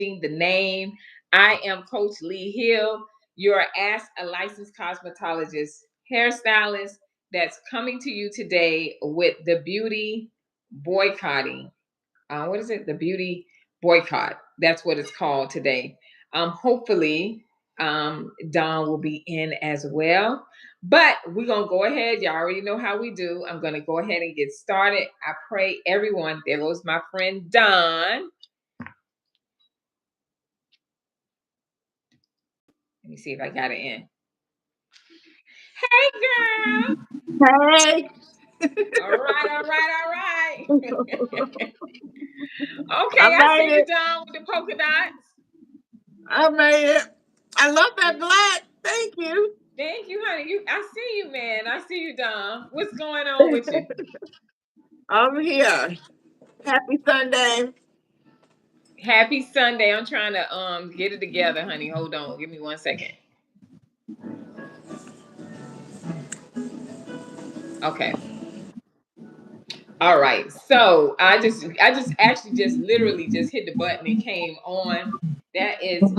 the name. I am Coach Lee Hill, your Ask a Licensed Cosmetologist hairstylist that's coming to you today with the beauty boycotting. What is it? The beauty boycott. That's what it's called today. Hopefully, Don will be in as well. But we're going to go ahead. Y'all already know how we do. I'm going to go ahead and get started. I pray everyone. There goes my friend Don. Let me see if I got it in. Hey, girl. Hey. All right. Okay, I I see made you, it. Don, with the polka dots. I made it. I love that black. Thank you. Thank you, honey. I see you, man. I see you, Don. What's going on with you? I'm here. Happy Sunday. Happy Sunday. I'm trying to get it together, honey. Hold on. Give me 1 second. Okay. All right. So I just actually just literally just hit the button and came on.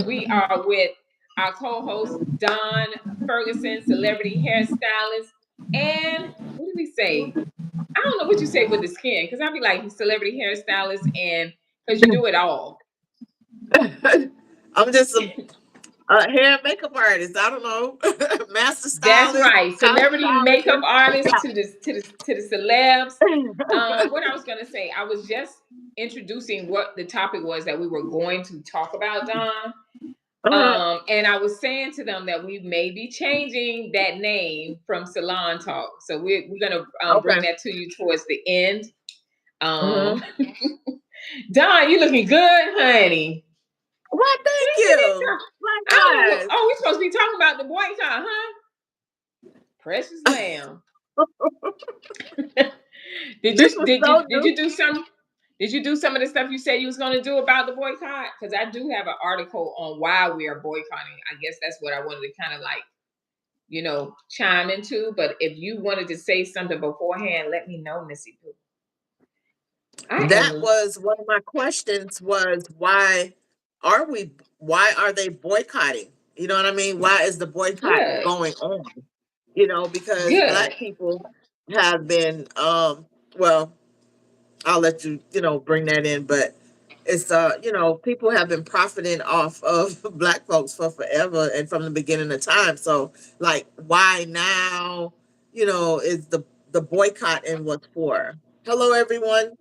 We are with our co-host Don Ferguson, celebrity hairstylist. And what did we say? I don't know what you say with the skin, because I'd be like celebrity hairstylist, and because you do it all. I'm just a hair and makeup artist. I don't know. Master That's stylist. right. Celebrity makeup Cosmetologist. artist to the celebs. What I was gonna say, I was just introducing what the topic was that we were going to talk about, Don. And I was saying to them that we may be changing that name from Salon Talk. So we're gonna bring that to you towards the end. Don, you looking good, honey. Well, thank you. Likewise. Oh, we're supposed to be talking about the boycott, huh? Precious lamb. Did you do some? Did you do some of the stuff you said you was going to do about the boycott? Because I do have an article on why we are boycotting. I guess that's what I wanted to kind of like, chime into. But if you wanted to say something beforehand, let me know, Missy Pooh. That was one of my questions was why are they boycotting? You know what I mean? Why is the boycott going on? Because Black people have been well, I'll let you, bring that in, but it's people have been profiting off of Black folks for forever and from the beginning of time. So like why now, is the boycott and what's for? Hello everyone.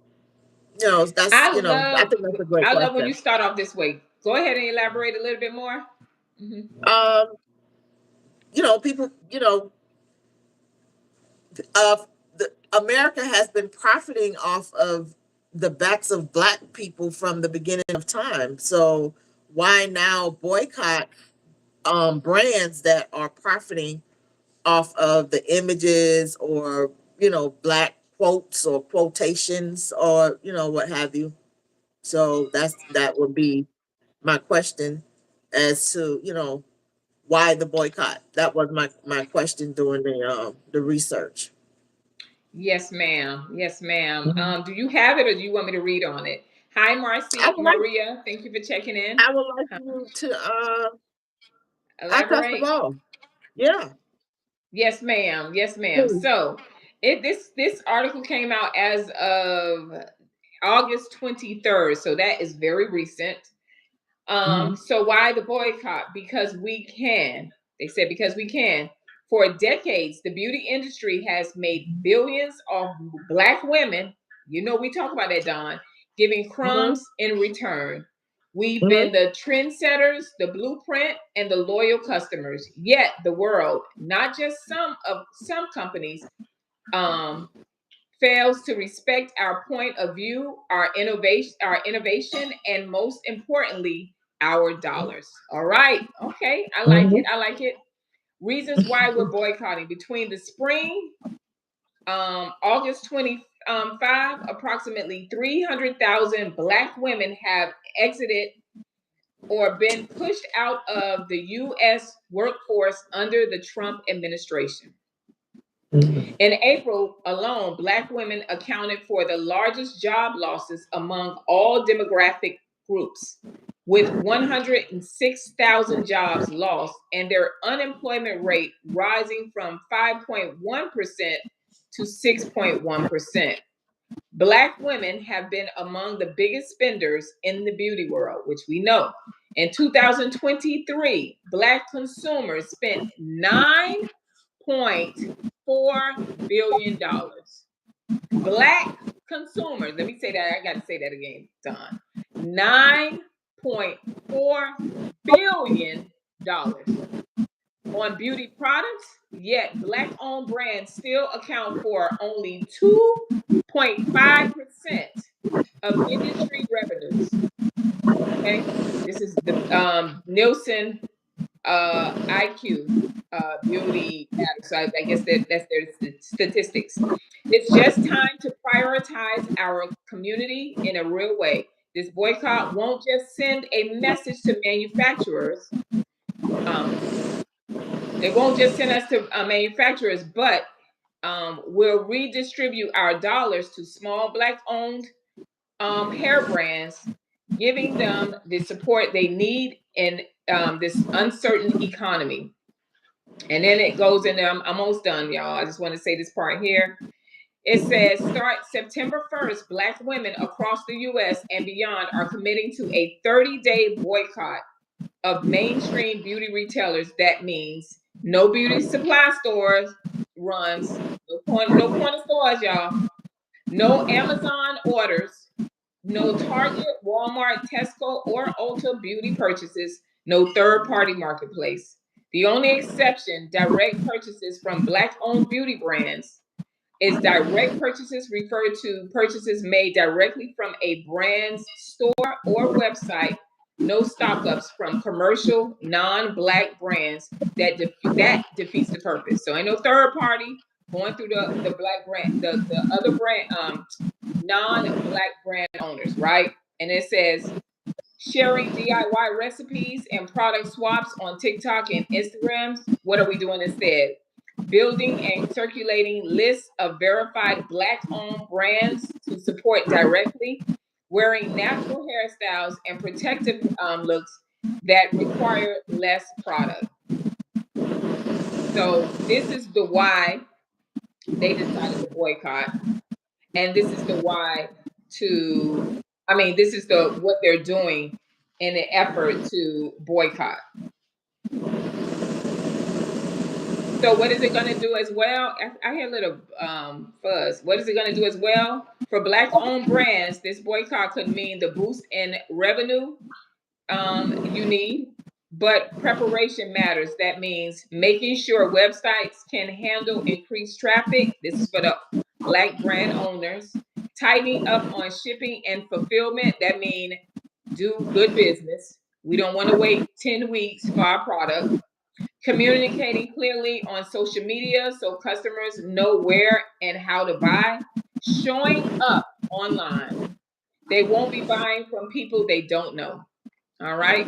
I think that's a great I love when question. you start off this way. Go ahead and elaborate a little bit more. Mm-hmm. People, America has been profiting off of the backs of Black people from the beginning of time. So why now boycott brands that are profiting off of the images or Black quotes or quotations or what have you? So that would be my question as to why the boycott. That was my question during the research. Yes, ma'am. Yes, ma'am. Mm-hmm. Do you have it, or do you want me to read on it? Hi, Maria. Thank you for checking in. I would like you to Elaborate. first of all. Yeah. Yes, ma'am. Yes, ma'am. So, this article came out as of August 23rd. So that is very recent. So why the boycott? Because we can. They said because we can. For decades, the beauty industry has made billions of Black women. We talk about that, Don, giving crumbs in return. We've been the trendsetters, the blueprint, and the loyal customers. Yet the world, not just some companies, fails to respect our point of view, our innovation, and most importantly, our dollars. All right. Okay. I like it. Reasons why we're boycotting. Between the spring, August 25, approximately 300,000 Black women have exited or been pushed out of the U.S. workforce under the Trump administration. In April alone, Black women accounted for the largest job losses among all demographic groups. with 106,000 jobs lost and their unemployment rate rising from 5.1% to 6.1%. Black women have been among the biggest spenders in the beauty world, which we know. In 2023, Black consumers spent $9.4 billion. Black consumers, let me say that, I got to say that again, Don. $9.4 billion on beauty products, yet Black-owned brands still account for only 2.5% of industry revenues. Okay, this is the Nielsen IQ beauty matters. So I guess that's their statistics. It's just time to prioritize our community in a real way. This boycott won't just send a message to manufacturers. It won't just send us to manufacturers, but we'll redistribute our dollars to small Black-owned hair brands, giving them the support they need in this uncertain economy. And then it goes in, I'm almost done, y'all. I just want to say this part here. It says, start September 1st, Black women across the U.S. and beyond are committing to a 30-day boycott of mainstream beauty retailers. That means no beauty supply stores runs, no corner stores, y'all. No Amazon orders, no Target, Walmart, Tesco, or Ulta beauty purchases, no third-party marketplace. The only exception, direct purchases from Black-owned beauty brands, is direct purchases referred to purchases made directly from a brand's store or website. No stock-ups from commercial non-Black brands. That defeats the purpose. So ain't no third party going through the Black brand, the other brand, non-Black brand owners, right? And it says sharing DIY recipes and product swaps on TikTok and Instagrams. What are we doing instead? Building and circulating lists of verified Black-owned brands to support directly, wearing natural hairstyles and protective looks that require less product. So this is the why they decided to boycott, and this is the why this is what they're doing in an effort to boycott. So what is it going to do as well? I hear a little fuzz. What is it going to do as well? For Black-owned brands, this boycott could mean the boost in revenue you need, but preparation matters. That means making sure websites can handle increased traffic. This is for the Black brand owners. Tightening up on shipping and fulfillment. That means do good business. We don't want to wait 10 weeks for our product. Communicating clearly on social media so customers know where and how to buy. Showing up online. They won't be buying from people they don't know. All right.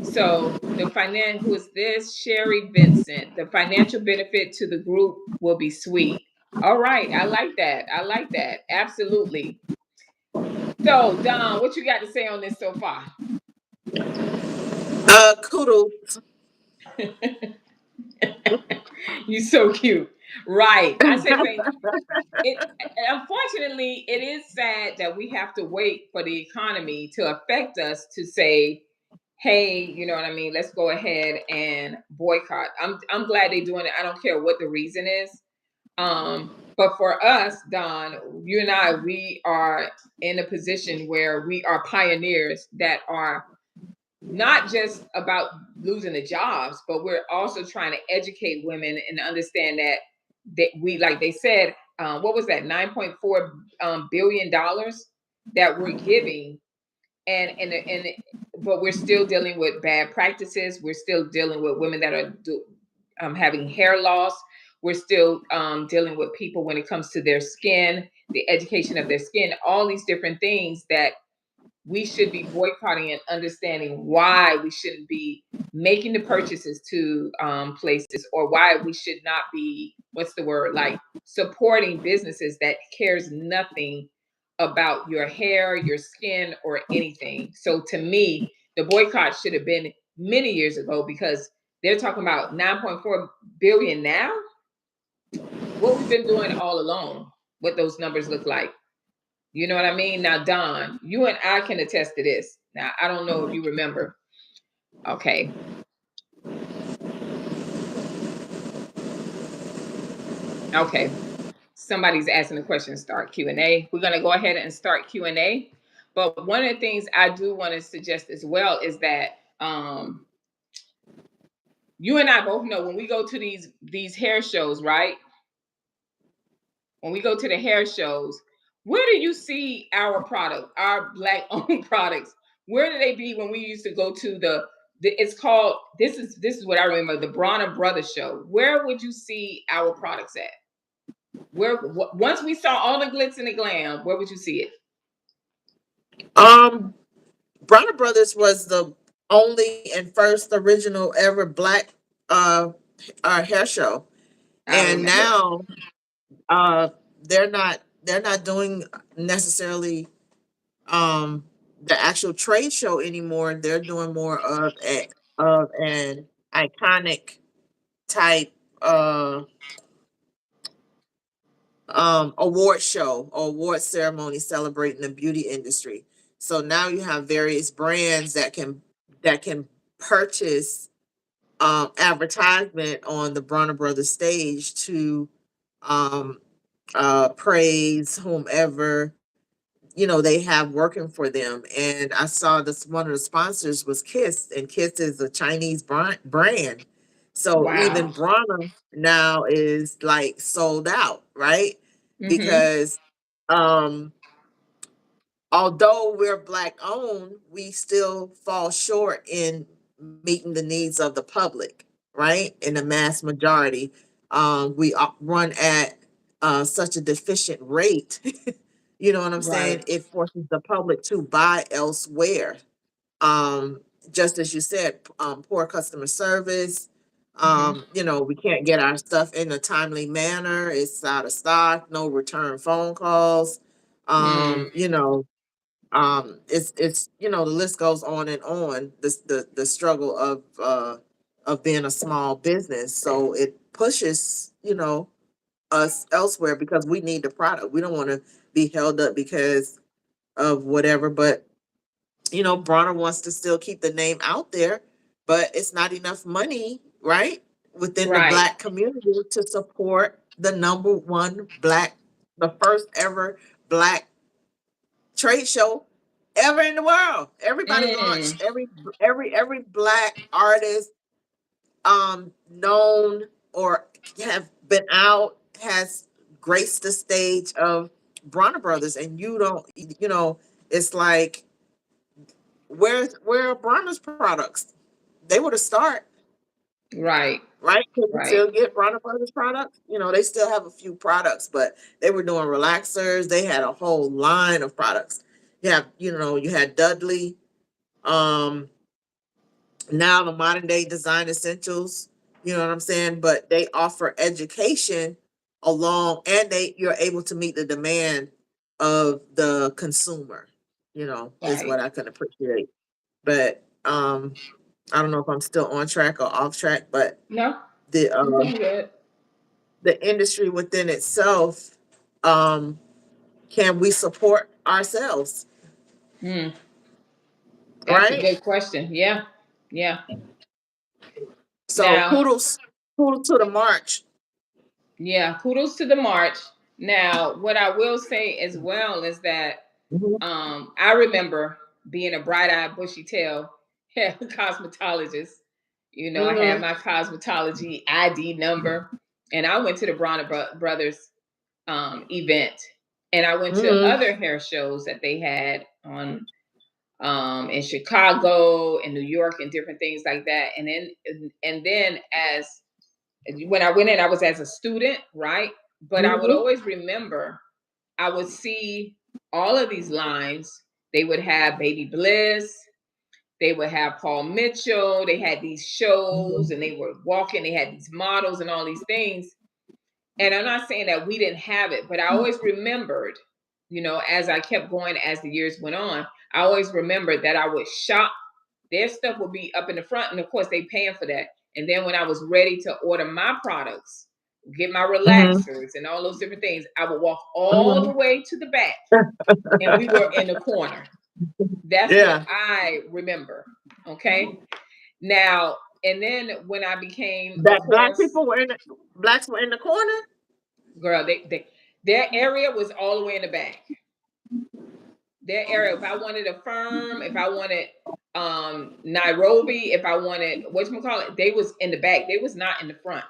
So who is this? Sherry Vincent. The financial benefit to the group will be sweet. All right. I like that. I like that. Absolutely. So, Don, what you got to say on this so far? Kudos. You're so cute. Right. I said, unfortunately, it is sad that we have to wait for the economy to affect us to say, hey, you know what I mean? Let's go ahead and boycott. I'm glad they're doing it. I don't care what the reason is. But for us, Don, you and I, we are in a position where we are pioneers that are not just about losing the jobs, but we're also trying to educate women and understand that we, like they said, what was that, $9.4 billion that we're giving, but we're still dealing with bad practices. We're still dealing with women that are having hair loss. We're still dealing with people when it comes to their skin, the education of their skin, all these different things that we should be boycotting and understanding why we shouldn't be making the purchases to places, or why we should not be, supporting businesses that cares nothing about your hair, your skin, or anything. So to me, the boycott should have been many years ago, because they're talking about 9.4 billion now. What we've been doing all along, what those numbers look like. You know what I mean? Now, Don, you and I can attest to this. Now, I don't know if you remember. Okay. Okay. Somebody's asking a question. Start Q&A. We're going to go ahead and start Q&A. But one of the things I do want to suggest as well is that you and I both know when we go to these hair shows, right? When we go to the hair shows, where do you see our product, our Black owned products? Where do they be when we used to go to the it's called, this is what I remember, the Bronner Brothers show. Where would you see our products at? Where once we saw all the glitz and the glam, where would you see it? Bronner Brothers was the only and first original ever Black uh, hair show, and now uh, they're not doing necessarily the actual trade show anymore. They're doing more of an iconic type award show or award ceremony celebrating the beauty industry. So now you have various brands that can purchase advertisement on the Bronner Brothers stage to um, praise whomever they have working for them. And I saw this, one of the sponsors was Kiss, and Kiss is a Chinese brand. So Wow. even Bronner now is like sold out, right? Because um although we're Black owned, we still fall short in meeting the needs of the public, right? In the mass majority. We run at such a deficient rate. You know what I'm saying? Right. It forces the public to buy elsewhere. Um, just as you said, poor customer service. We can't get our stuff in a timely manner. It's out of stock, no return phone calls. Mm. Um, you know, it's the list goes on and on. The struggle of being a small business. So it pushes, us elsewhere because we need the product. We don't want to be held up because of whatever. But Bronner wants to still keep the name out there, but it's not enough money, right, within the Right. Black community to support the number one the first ever Black trade show ever in the world. Everybody Mm. launched every Black artist known or have been out has graced the stage of Bronner Brothers, and you don't, it's like where are Bronner's products? They were the start, Right. right? Can you Right. still get Bronner Brothers products? They still have a few products, but they were doing relaxers. They had a whole line of products. You had Dudley. Um, now the modern day design essentials, you know what I'm saying? But they offer education along, and you're able to meet the demand of the consumer, is Right. what I can appreciate. But I don't know if I'm still on track or off track, but No, the you're doing good. the industry within itself, um can we support ourselves, Mm. That's a right? good question. Yeah. Yeah. So Now, kudos to the march. yeah, kudos to the march. Now, what I will say as well is that Mhm. I remember being a bright-eyed, bushy-tailed hair cosmetologist. I had Mhm. my cosmetology ID number, and I went to the Bronner Brothers event, and I went to Mhm. other hair shows that they had on in Chicago and New York and different things like that. And then as when I went in, I was as a student, right? But I would Mhm. always remember, I would see all of these lines. They would have Baby Bliss, they would have Paul Mitchell, they had these shows Mhm. and they were walking, they had these models and all these things. And I'm not saying that we didn't have it, but I always remembered as I kept going, as the years went on, I always remembered that I would shop. Their stuff would be up in the front, and of course they paying for that. And then when I was ready to order my products, get my relaxers and all those different things, I would walk all the way to the back, and we were in the corner. That's what I remember. Okay. Now, and then when I became, of That course, blacks were in the corner. Girl, their area was all the way in the back. Their area. If I wanted a firm, if I wanted Nairobi, if I wanted whatchamacallit, they was in the back. They was not in the front.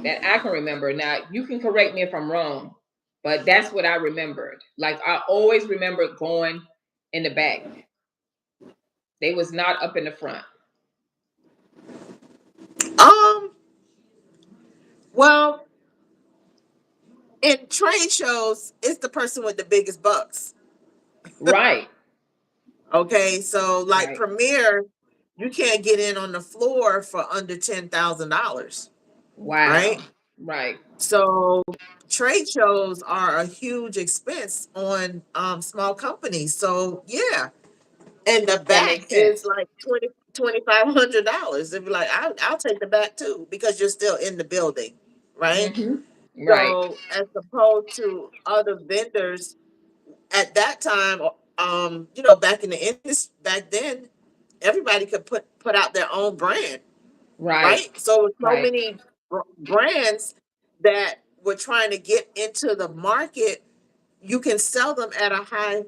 That I can remember. Now you can correct me if I'm wrong, but that's what I remembered. Like I always remember going in the back. They was not up in the front. Well, in trade shows, it's the person with the biggest bucks. Right. Okay, so like Premier, you can't get in on the floor for under $10,000. Wow. Right. So trade shows are a huge expense on small companies. So yeah. And the back is like $2,500. They'd be like, I'll take the back too, because you're still in the building, right? Right. So as opposed to other vendors at that time, back in the industry, back then, everybody could put out their own brand, right? So many brands that were trying to get into the market, you can sell them at a high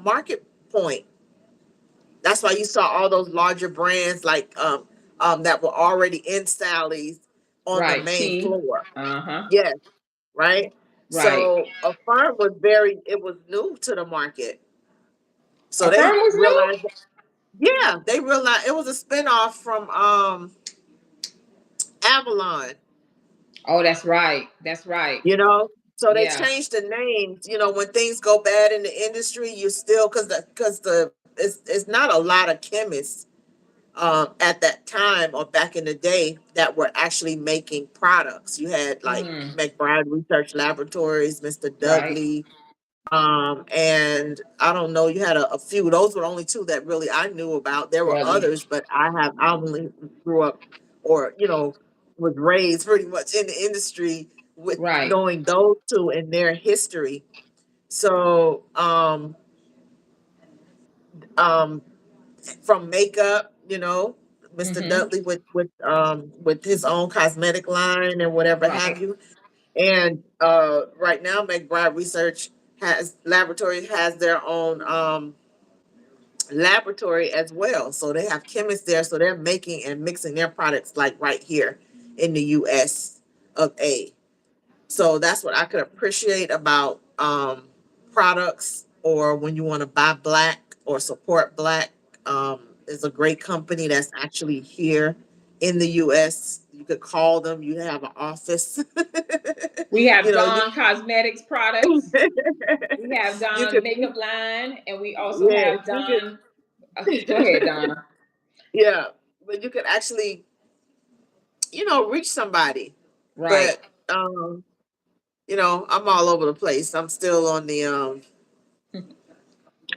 market point. That's why you saw all those larger brands like that were already in Sally's on the main floor. Yes, right. So a firm was it was new to the market. So a firm was realized, they realized it was a spinoff from Avalon. Oh, that's right. That's right. So they changed the names. When things go bad in the industry, you still it's not a lot of chemists at that time or back in the day that were actually making products. You had like McBride Research Laboratories, Mr. Dudley, and I don't know, you had a few. Those were the only two that really I knew about. There were others, but I only grew up or was raised pretty much in the industry with knowing those two and their history. So from makeup, Mr. Dudley with his own cosmetic line and whatever have you. And right now McBride Research Laboratory has their own laboratory as well. So they have chemists there. So they're making and mixing their products like right here in the US of A. So that's what I could appreciate about products, or when you want to buy black or support black. Is a great company that's actually here in the US. You could call them, you have an office. We have Dawn Cosmetics products. We have Dawn makeup line, and we also have Dawn. Go ahead, Donna. Yeah, but you could actually, reach somebody. Right. But I'm all over the place. I'm still on the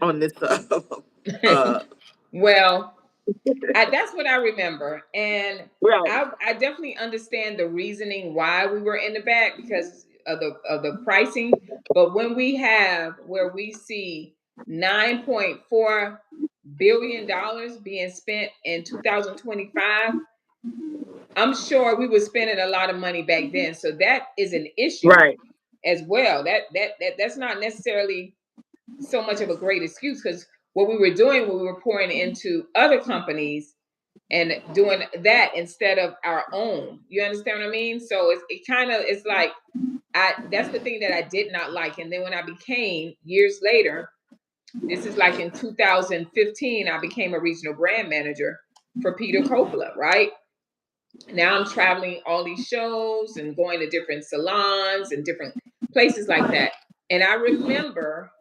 on this well, that's what I remember. And I definitely understand the reasoning why we were in the back, because of the pricing. But when we have where we see $9.4 billion being spent in 2025, I'm sure we were spending a lot of money back then. So that is an issue as well. That's not necessarily so much of a great excuse, because what we were doing, we were pouring into other companies and doing that instead of our own. You understand what I mean? So it's like that's the thing that I did not like. And then when I became, years later, this is like in 2015, I became a regional brand manager for Peter Coppola, right? Now I'm traveling all these shows and going to different salons and different places like that. And I remember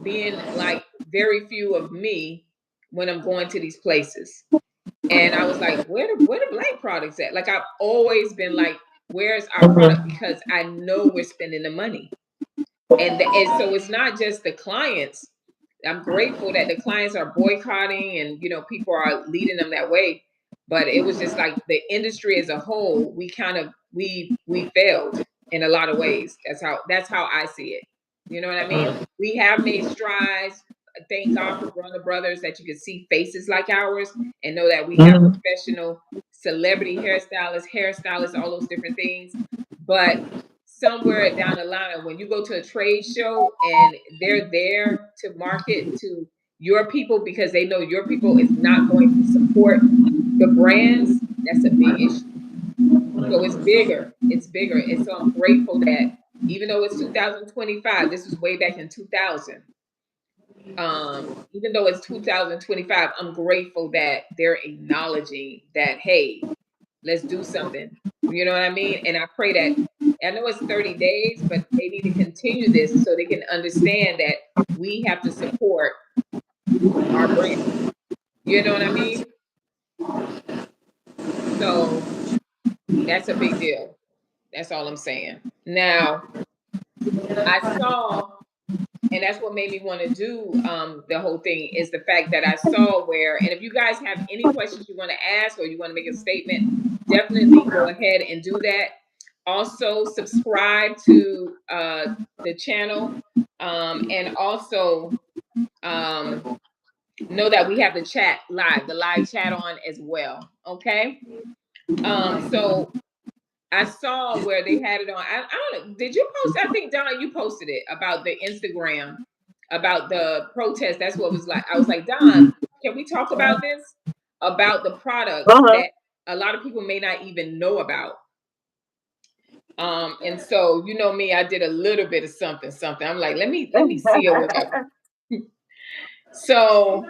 being like very few of me when I'm going to these places. And I was like, where the black products at? Like I've always been like Where's our product? Because I know we're spending the money. And so it's not just the clients. I'm grateful that the clients are boycotting and people are leading them that way. But it was just like the industry as a whole, we kind of we failed in a lot of ways. That's how I see it. You know what I mean? We have made strides. Thank God for Brother Brothers that you can see faces like ours and know that we have professional celebrity hairstylists, all those different things. But somewhere down the line, when you go to a trade show and they're there to market to your people because they know your people is not going to support the brands, that's a big issue. So it's bigger. It's bigger. And so I'm grateful that even though it's 2025, this was way back in 2000. Even though it's 2025, I'm grateful that they're acknowledging that, hey, let's do something. You know what I mean? And I pray that, I know it's 30 days, but they need to continue this so they can understand that we have to support our brand. You know what I mean? So that's a big deal. That's all I'm saying. Now, I saw, and that's what made me want to do the whole thing, is the fact that I saw where, and if you guys have any questions you want to ask or you want to make a statement, definitely go ahead and do that. Also, subscribe to the channel, and also know that we have the live chat on as well. Okay. So I saw where they had it on. I don't know. Did you post? I think Donna, you posted it about the Instagram, about the protest. That's what it was like. I was like, Don, can we talk about this? About the products that a lot of people may not even know about. And so you know me, I did a little bit of something. I'm like, let me see or whatever. So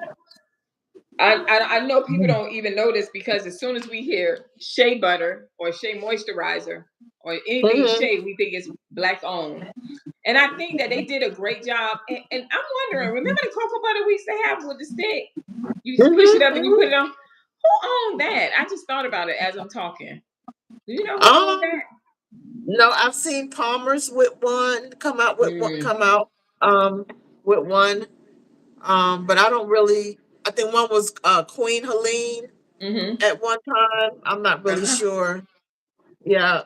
I know people don't even know this because as soon as we hear shea butter or shea moisturizer or anything shea, we think it's Black owned. And I think that they did a great job. And I'm wondering, remember the cocoa butter we used to have with the stick? You squish it up and you put it on. Who owned that? I just thought about it as I'm talking. Do you know who owned that? No, I've seen Palmer's with one come out with one. But I don't really. I think one was Queen Helene at one time. I'm not really sure. Yeah.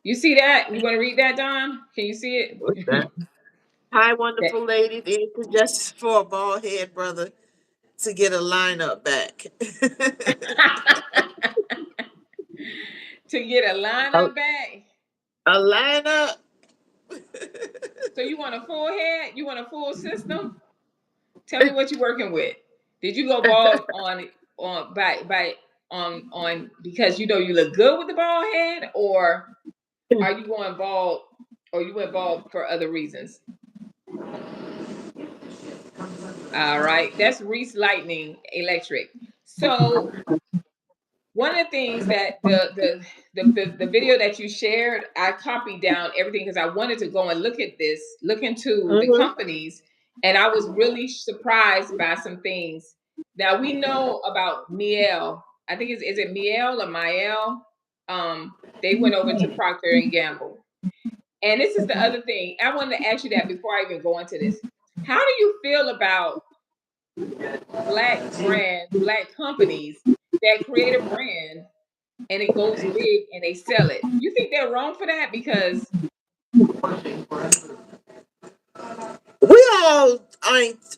You see that? You want to read that, Don? Can you see it? What's that? Hi, wonderful ladies. Any suggestions for a bald head brother to get a lineup back? To get a lineup back? A lineup? So you want a full head? You want a full system? Tell me what you're working with. Did you go bald on because you know you look good with the bald head, or are you going bald, or you went bald for other reasons? All right, that's Reese Lightning Electric. So one of the things that the video that you shared, I copied down everything because I wanted to go and look at this, look into the companies, and I was really surprised by some things. Now we know about Miel. I think is it Miel or Miel? They went over to Procter and Gamble. And this is the other thing. I wanted to ask you that before I even go into this. How do you feel about Black brands, Black companies that create a brand and it goes big and they sell it? You think they're wrong for that? Because we all ain't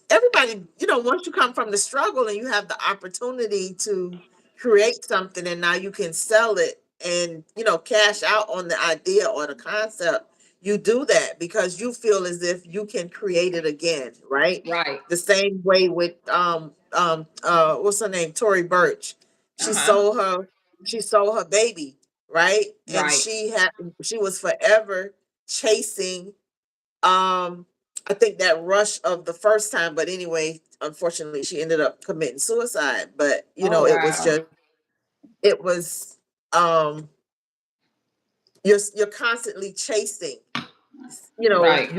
everybody, once you come from the struggle and you have the opportunity to create something and now you can sell it and cash out on the idea or the concept, you do that because you feel as if you can create it again, right? Right. The same way with what's her name, Tory Burch. She sold her baby, right? And Right. she was forever chasing I think that rush of the first time, but anyway, unfortunately, she ended up committing suicide. But Oh wow. It was you're constantly chasing. Right.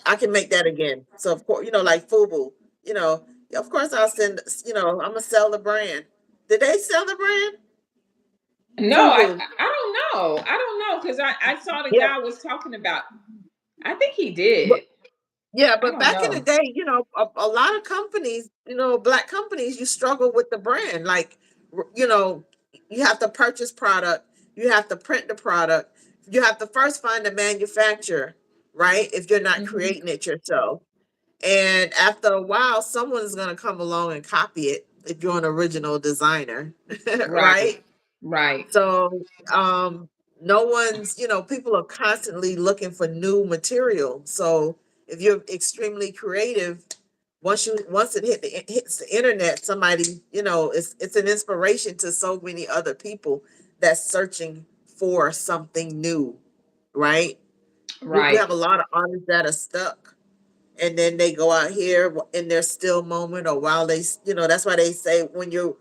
I can make that again. So of course, like FUBU, Of course, I'll send. I'm gonna sell the brand. Did they sell the brand? No, From who? I don't know. I don't know because I saw the Yeah. guy was talking about. I think he did. Yeah, I but don't back in the know. day, a lot of companies, black companies, you struggle with the brand. Like, you know, you have to purchase product, you have to print the product, you have to first find a manufacturer, right? If you're not Mm-hmm. creating it yourself. And after a while, someone's going to come along and copy it if you're an original designer, Right. right? Right. So, no one's, people are constantly looking for new material. So if you're extremely creative, once it hits the internet, somebody, it's an inspiration to so many other people that's searching for something new, right? You Right. have a lot of artists that are stuck, and then they go out here in their still moment, or while that's why they say when you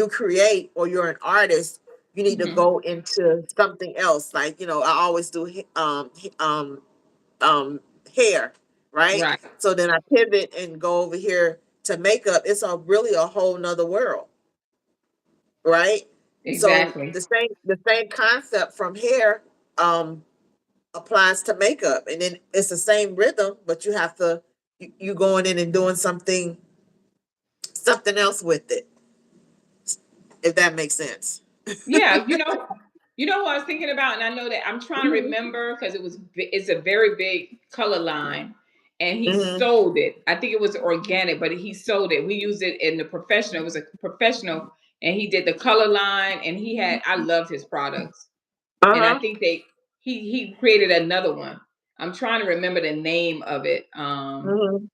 create or you're an artist, you need to Mm-hmm. go into something else. Like, I always do um hair, right? Right. So then I pivot and go over here to makeup. It's really a whole nother world, right? So Exactly. the same concept from hair um applies to makeup, and then it's the same rhythm, but you going in and doing something else with it, if that makes sense. Yeah, what I was thinking about, and I know that I'm trying to Mhm. remember because it's a very big color line, and he Mhm. sold it. I think it was organic, but he sold it. We used it in the professional. It was a professional, and he did the color line, and I loved his products, and I Uh-huh. think he created another one. I'm trying to remember the name of it. Mhm.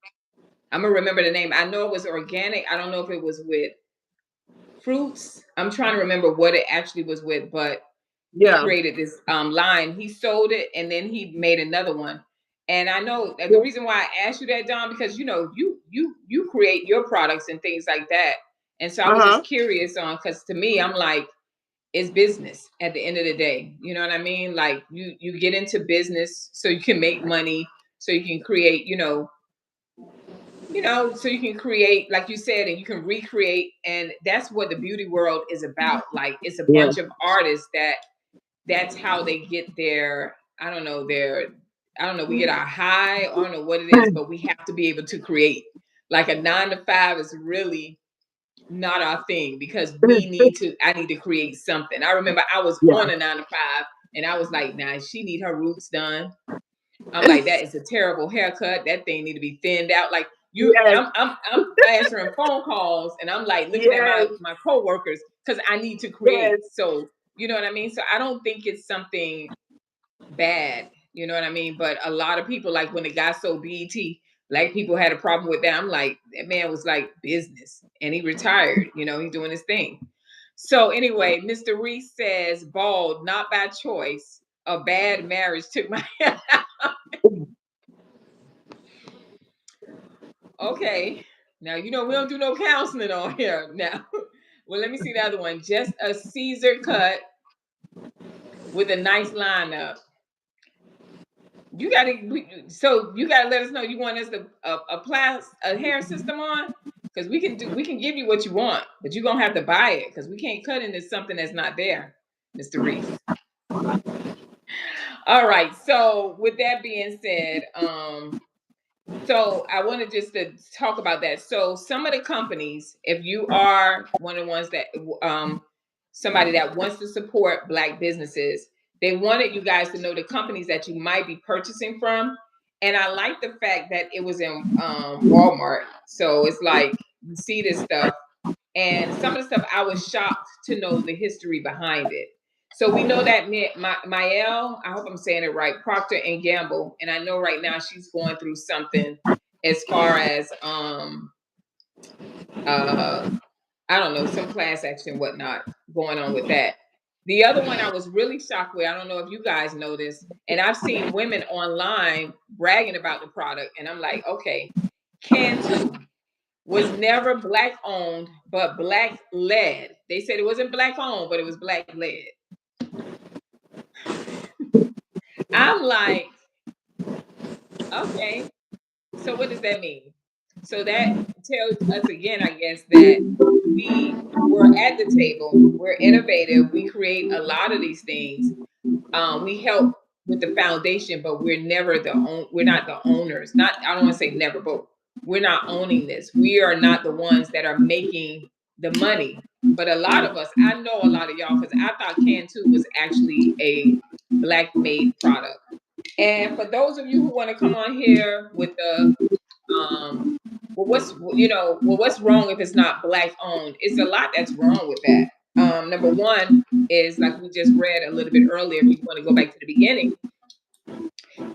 I'm gonna remember the name. I know it was organic. I don't know if it was with fruits. I'm trying to remember what it actually was with, but he Yeah. created this line. He sold it and then he made another one. And I know that the reason why I asked you that, Don, because you create your products and things like that. And so I was Uh-huh. just curious on because to me, I'm like, it's business at the end of the day. You know what I mean? Like you get into business so you can make money, so you can create, so you can create, like you said, and you can recreate. And that's what the beauty world is about. Like it's a Yeah. bunch of artists that's how they get their, I don't know, we get our high. I don't know what it is, but we have to be able to create. Like a 9 to 5 is really not our thing because I need to create something. I remember I was Yeah. on a 9 to 5 and I was like, nah, she need her roots done. I'm like, that is a terrible haircut. That thing need to be thinned out. Like Yes. I'm answering phone calls and I'm like looking at Yes. my coworkers because I need to Yes. create. So you know what I mean? So I don't think it's something bad. You know what I mean? But a lot of people, like when the guy sold BET, black people had a problem with that. I'm like, that man was like business and he retired. He's doing his thing. So anyway, Mr. Reese says, bald, not by choice. A bad marriage took my Okay. Now, we don't do no counseling on here now. Well, let me see the other one. Just a Caesar cut with a nice lineup. You gotta let us know you want us to apply a hair system on, because we can give you what you want, but you're gonna have to buy it because we can't cut into something that's not there, Mr. Reese. All right. So with that being said, so I wanted just to talk about that. So some of the companies, if you are one of the ones that somebody that wants to support black businesses, they wanted you guys to know the companies that you might be purchasing from. And I like the fact that it was in Walmart. So it's like you see this stuff and some of the stuff I was shocked to know the history behind it. So we know that Mael, I hope I'm saying it right, Procter and Gamble, and I know right now she's going through something as far as uh I don't know, some class action whatnot going on with that. The other one I was really shocked with, I don't know if you guys know this, and I've seen women online bragging about the product, and I'm like, okay, Cantu was never black owned, but black led. They said it wasn't black owned, but it was black led. I'm like, okay, so what does that mean? So that tells us again, I guess, that we're at the table, we're innovative, we create a lot of these things. We help with the foundation, but we're never we're not the owners. Not, I don't want to say never, but we're not owning this. We are not the ones that are making the money. But a lot of us, I know a lot of y'all, because I thought Can 2 was actually a black made product. And for those of you who want to come on here with the well, what's wrong if it's not black owned? It's a lot that's wrong with that. Number one is, like we just read a little bit earlier, if you want to go back to the beginning,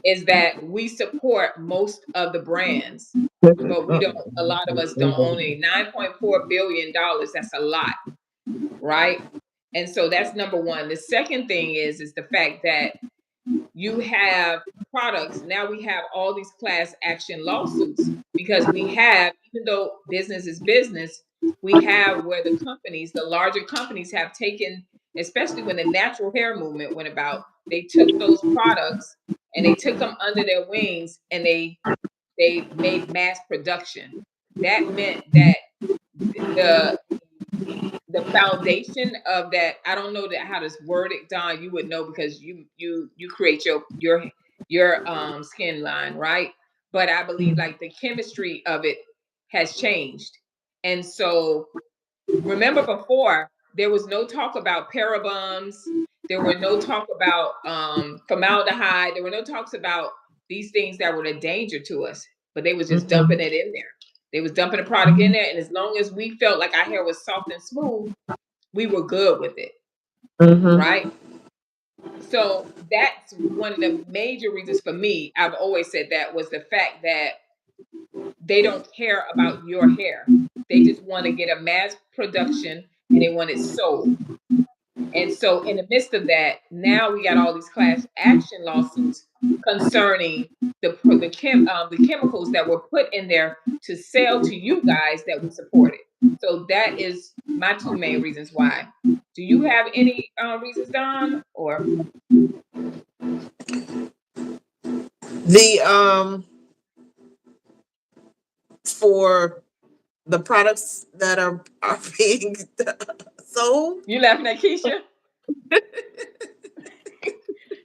is that we support most of the brands, but we don't, a lot of us don't own any. $9.4 billion, that's a lot, right? And so that's number one. The second thing is the fact that you have products. Now we have all these class action lawsuits because we have, even though business is business, we have where the companies, the larger companies have taken, especially when the natural hair movement went about, they took those products and they took them under their wings and they made mass production. That meant that the the foundation of that, I don't know that how to word it, Don, you would know because you create your skin line, right? But I believe like the chemistry of it has changed. And so remember, before there was no talk about parabens, there were no talk about formaldehyde, there were no talks about these things that were a danger to us, but they was just dumping it in there. They was dumping the product in there, and as long as we felt like our hair was soft and smooth, we were good with it, right? So that's one of the major reasons for me. I've always said that was the fact that they don't care about your hair. They just want to get a mass production and they want it sold. And so in the midst of that, now we got all these class action lawsuits concerning the chemicals that were put in there to sell to you guys that we supported. So that is my two main reasons why. Do you have any reasons, Don? Or the for the products that are being sold? You laughing at Keisha?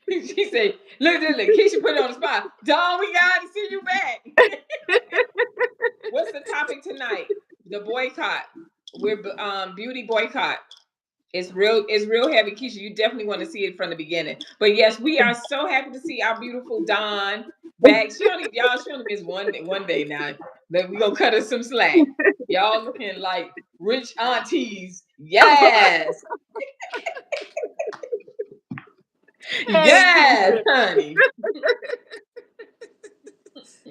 She said, look, Keisha put it on the spot. Don, we got to see you back. What's the topic tonight? The boycott. We're beauty boycott. It's real heavy. Keisha, you definitely want to see it from the beginning. But yes, we are so happy to see our beautiful Dawn back. She only missed one day now. But we gonna cut her some slack. Y'all looking like rich aunties. Yes. Yes, honey.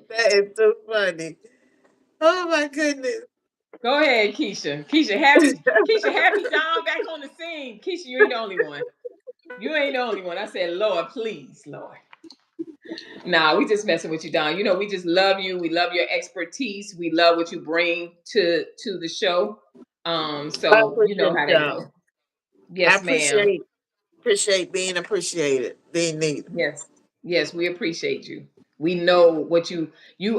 That is so funny. Oh my goodness. Go ahead, Keisha. Keisha, happy Dawn back on the scene. Keisha, you ain't the only one. You ain't the only one. I said, Lord, please, Lord. Nah, we just messing with you, Don. You know, we just love you. We love your expertise. We love what you bring to the show. So you know how that goes. Yes, ma'am. Appreciate being appreciated, being needed. Yes, we appreciate you. We know what you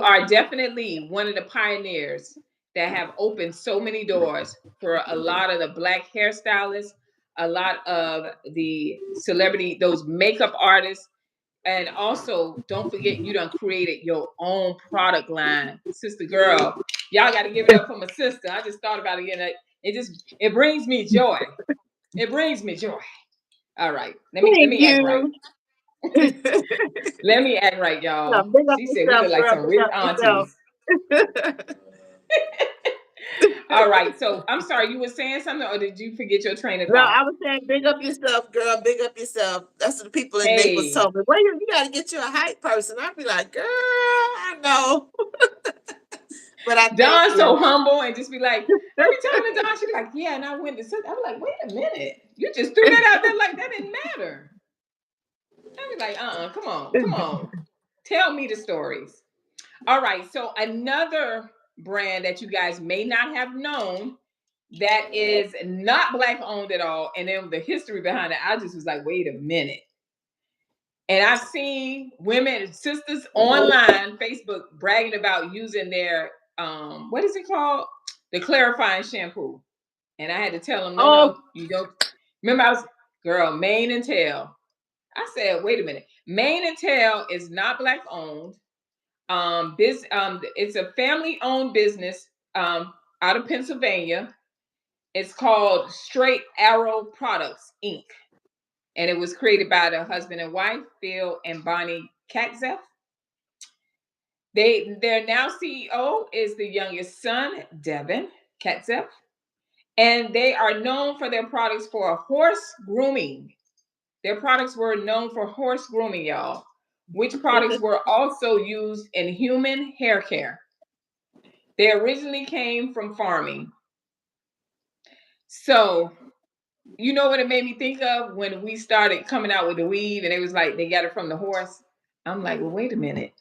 are definitely one of the pioneers that have opened so many doors for a lot of the black hairstylists, a lot of the celebrity, those makeup artists. And also, don't forget, you done created your own product line, sister girl. Y'all got to give it up for my sister. I just thought about it again. It brings me joy. It brings me joy. All right, let me act right. Let me act right, y'all. She said we look like some rich aunties. All right, so I'm sorry, you were saying something, or did you forget your train of thought? No, I was saying, big up yourself, girl. Big up yourself. That's what the people in Naples told me. Well, you got to get you a hype person. I'd be like, girl, I know. But Dawn's so humble and just be like, every time the Dawn, she's like, yeah, and I went to sit. I'm like, wait a minute, you just threw that out there like that didn't matter. I be like, come on, tell me the stories. All right, so another brand that you guys may not have known that is not black owned at all, and then the history behind it, I just was like, wait a minute. And I've seen women, sisters online, Facebook bragging about using their what is it called? The clarifying shampoo. And I had to tell them, no, you don't. Remember, I was, girl, Mane and Tail. I said, wait a minute. Mane and Tail is not Black owned. It's a family owned business out of Pennsylvania. It's called Straight Arrow Products Inc. And it was created by the husband and wife, Phil and Bonnie Katzef. Their now CEO is the youngest son, Devin Katzef. And they are known for their products for horse grooming. Their products were known for horse grooming, y'all, which products were also used in human hair care. They originally came from farming. So, you know what it made me think of when we started coming out with the weave and it was like they got it from the horse? I'm like, well, wait a minute.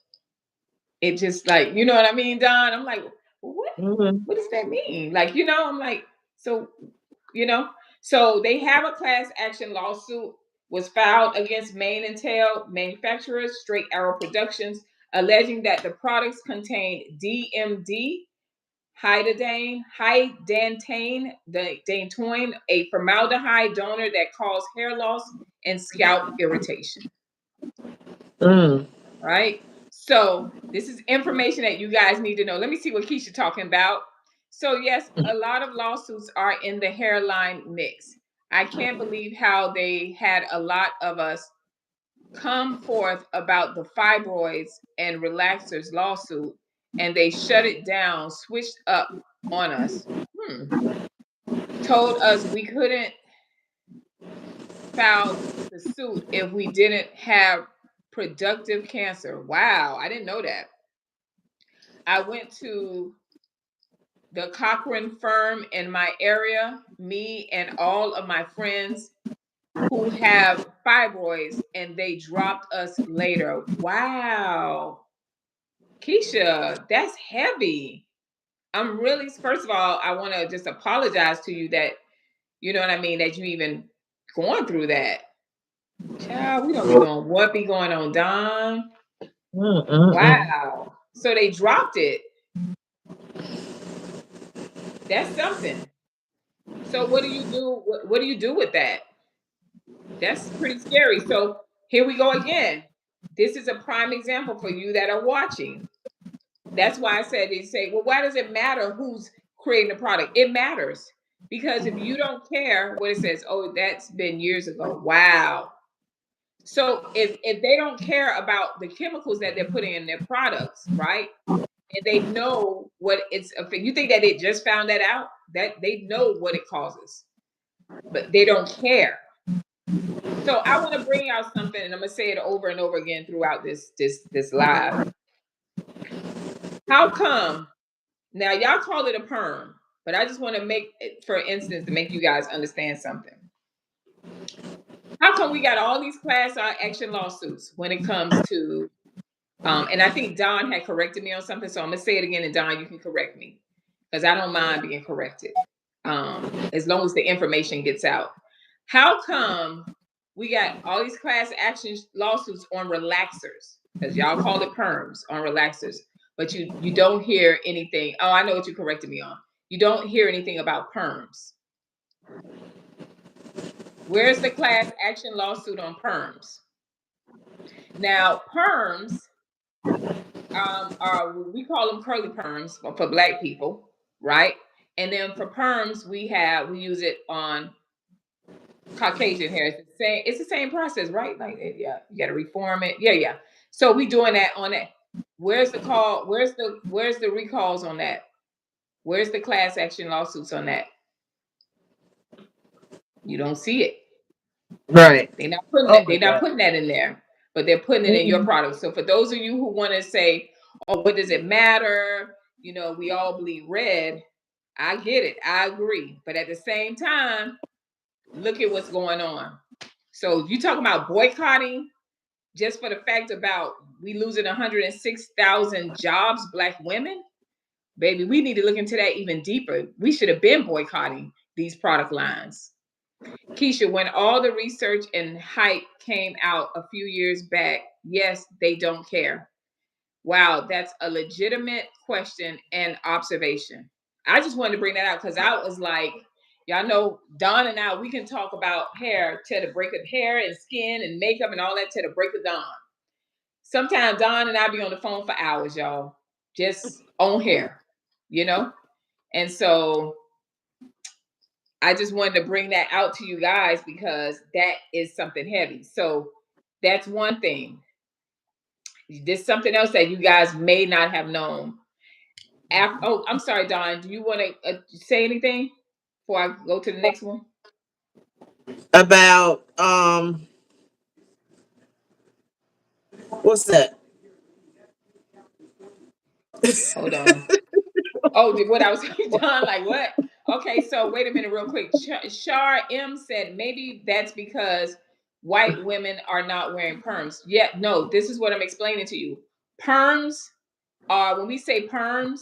It just like, you know what I mean, Don? I'm like, what? What does that mean? Like, you know, I'm like, so, you know, so they have a class action lawsuit was filed against Mane and Tail manufacturers, Straight Arrow Productions, alleging that the products contain DMD, hydantane, dantoin, a formaldehyde donor that causes hair loss and scalp irritation. Right? So this is information that you guys need to know. Let me see what Keisha talking about. So yes, a lot of lawsuits are in the hairline mix. I can't believe how they had a lot of us come forth about the fibroids and relaxers lawsuit, and they shut it down, switched up on us. Told us we couldn't file the suit if we didn't have productive cancer. Wow, I didn't know that. I went to the Cochran firm in my area, me and all of my friends who have fibroids, and they dropped us later. Wow. Keisha, that's heavy. I'm really, first of all, I want to just apologize to you that, you know what I mean, that you even going through that. Child, we don't be knowing what be going on, Don. Wow. So they dropped it. That's something. So what do you do? What do you do with that? That's pretty scary. So here we go again. This is a prime example for you that are watching. That's why I said they say, well, why does it matter who's creating the product? It matters because if you don't care what it says, oh, that's been years ago. Wow. So if they don't care about the chemicals that they're putting in their products, right? And they know what it's, you think that they just found that out? That they know what it causes, but they don't care. So I want to bring out something, and I'm gonna say it over and over again throughout this live. How come? Now y'all call it a perm, but I just want to make it, for instance, to make you guys understand something. How come we got all these class action lawsuits when it comes to, and I think Don had corrected me on something, so I'm gonna say it again, and Don, you can correct me because I don't mind being corrected, as long as the information gets out. How come we got all these class action lawsuits on relaxers? Because y'all call it perms on relaxers, but you don't hear anything. Oh, I know what you corrected me on. You don't hear anything about perms. Where's the class action lawsuit on perms? Now, perms are, we call them curly perms for Black people, right? And then for perms, we use it on Caucasian hair. It's the same process, right? Like, yeah, you got to reform it. Yeah. So we doing that on that. Where's the call? Where's the recalls on that? Where's the class action lawsuits on that? You don't see it. Right. They're not putting that. They're not putting that in there, but they're putting it in your product. So for those of you who want to say, "Oh, what does it matter?" You know, we all bleed red. I get it. I agree. But at the same time, look at what's going on. So you talking about boycotting just for the fact about we losing 106,000 jobs, Black women? Baby, we need to look into that even deeper. We should have been boycotting these product lines. Keisha, when all the research and hype came out a few years back, yes, they don't care. Wow, that's a legitimate question and observation. I just wanted to bring that out because I was like, y'all know, Dawn and I, we can talk about hair to the break of hair and skin and makeup and all that to the break of dawn. Sometimes Dawn and I be on the phone for hours, y'all, just on hair, you know? And so I just wanted to bring that out to you guys because that is something heavy. So that's one thing. There's something else that you guys may not have known. Oh, I'm sorry, Don. Do you want to say anything before I go to the next one? About what's that? Hold on. Oh, what I was Don, like what? Okay, so wait a minute, real quick. Shar M said maybe that's because white women are not wearing perms. Yeah, no, this is what I'm explaining to you. Perms are, when we say perms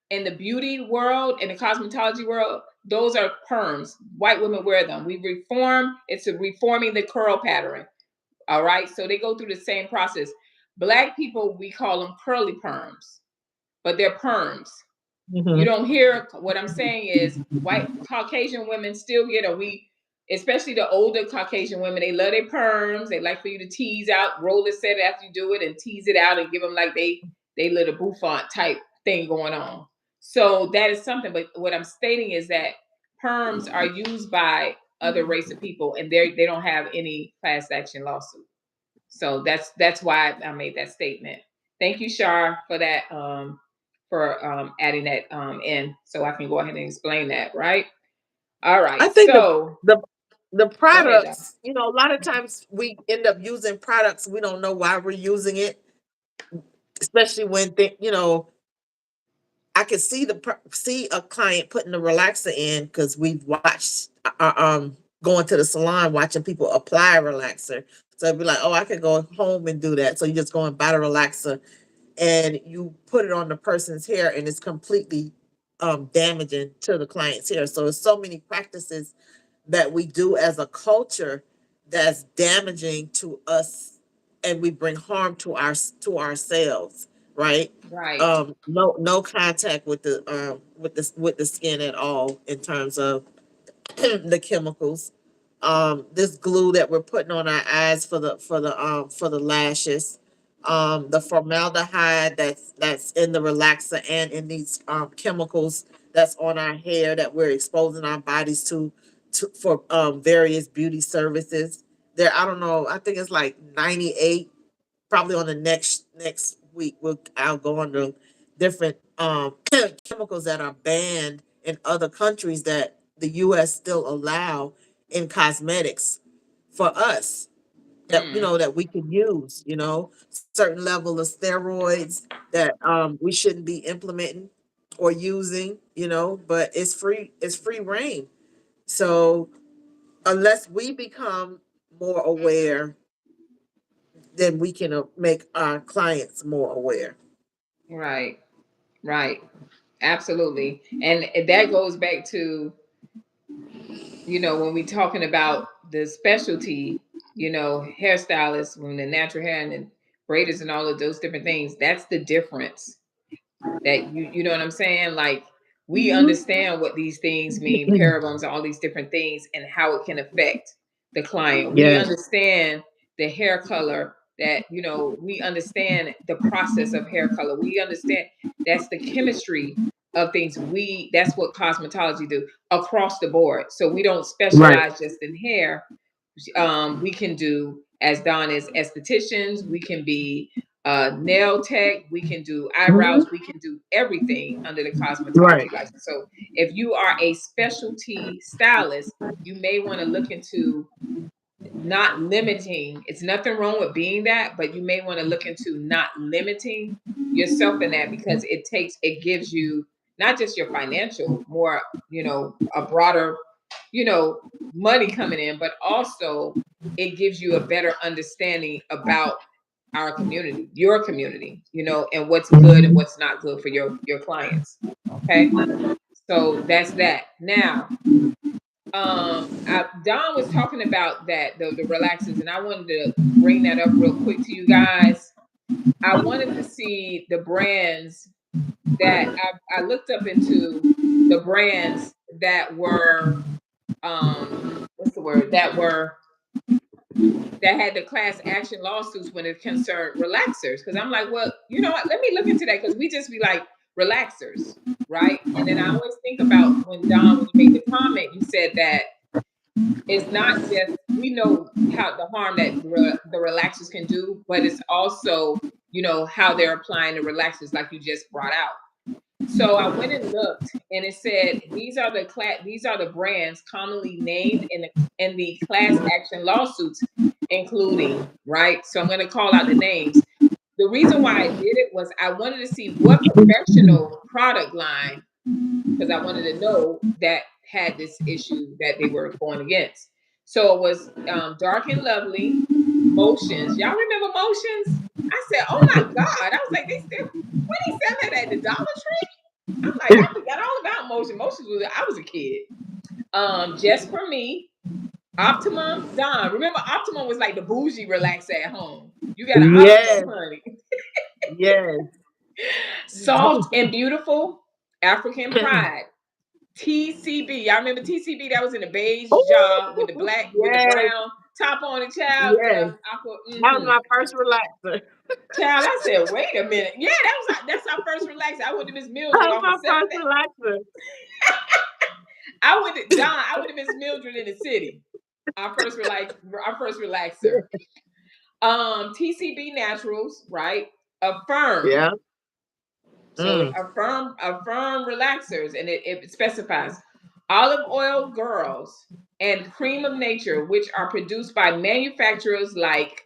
in the beauty world, in the cosmetology world, those are perms. White women wear them. We reform, it's a reforming the curl pattern. All right, so they go through the same process. Black people, we call them curly perms, but they're perms. You don't hear what I'm saying is white Caucasian women still get, or we, especially the older Caucasian women, they love their perms. They like for you to tease out, roll the set after you do it, and tease it out and give them like they little bouffant type thing going on. So that is something. But what I'm stating is that perms are used by other race of people, and they don't have any class action lawsuit. So that's why I made that statement. Thank you, Shar, for that. For adding that in, so I can go ahead and explain that. Right. All right. I think So the go ahead, Don. products, a lot of times we end up using products we don't know why we're using it, especially when I can see a client putting the relaxer in because we've watched going to the salon watching people apply a relaxer. So it'd be like, oh, I could go home and do that. So you just go and buy the relaxer and you put it on the person's hair and it's completely damaging to the client's hair. So there's so many practices that we do as a culture that's damaging to us, and we bring harm to ourselves, right? Right. No contact with the skin at all in terms of the chemicals. This glue that we're putting on our eyes for the lashes. The formaldehyde that's in the relaxer and in these chemicals that's on our hair that we're exposing our bodies to for various beauty services. There, I don't know. I think it's like 98. Probably on the next week, I'll go on the different chemicals that are banned in other countries that the U.S. still allow in cosmetics for us, that we can use. Certain level of steroids that we shouldn't be implementing or using. But it's free reign. So unless we become more aware, then we can make our clients more aware. Right. Right. Absolutely. And that goes back to, when we talking about the specialty, hairstylists, when the natural hair and the braiders and all of those different things, that's the difference. That you know what I'm saying? Like, we understand what these things mean, parabens, all these different things, and how it can affect the client. We Yeah. understand the hair color, that we understand the process of hair color. We understand that's the chemistry of things. That's what cosmetology do across the board. So we don't Right. specialize just in hair. We can do, as Don is, estheticians. We can be nail tech. We can do eyebrows. We can do everything under the Right. cosmetology license. So if you are a specialty stylist, you may want to look into not limiting. It's nothing wrong with being that, but you may want to look into not limiting yourself in that, because it gives you not just your financial, more, a broader, money coming in, but also it gives you a better understanding about our community, your community, and what's good and what's not good for your clients. Okay. So that's that. Now, Don was talking about that, the relaxers, and I wanted to bring that up real quick to you guys. I wanted to see the brands that I looked up into the brands that were what's the word that had the class action lawsuits when it concerned relaxers. Because I'm like, well, you know what? Let me look into that, because we just be like relaxers, right? And then I always think about when Don, when you made the comment, you said that it's not just, we know how the harm that the relaxers can do, but it's also, you know, how they're applying the relaxers, like you just brought out. So I went and looked, and it said these are the brands commonly named in the class action lawsuits, including, right. So I'm going to call out the names. The reason why I did it was I wanted to see what professional product line, because I wanted to know that had this issue that they were going against. So it was Dark and Lovely, Motions. Y'all remember Motions? I said, oh my God. I was like, they still, when they sell that at the Dollar Tree? I'm like, I forgot all about Motion. Motions was, I was a kid. Just for Me, Optimum, Don. Remember Optimum was like the bougie relaxer at home. You got an Optimum, honey. Yes. Soft and Beautiful, African Pride. TCB. Y'all remember TCB? That was in the beige jar with the black, with the brown top on the child. Yes. That was my first relaxer. Child, I said, wait a minute. Yeah, that's our first relaxer. I went to Miss Mildred That was off my of first 7th. relaxer. I went to Miss Mildred in the city. Our first relaxer. TCB Naturals, right? Affirm. Yeah. So Affirm relaxers, and it specifies olive oil girls and cream of nature, which are produced by manufacturers like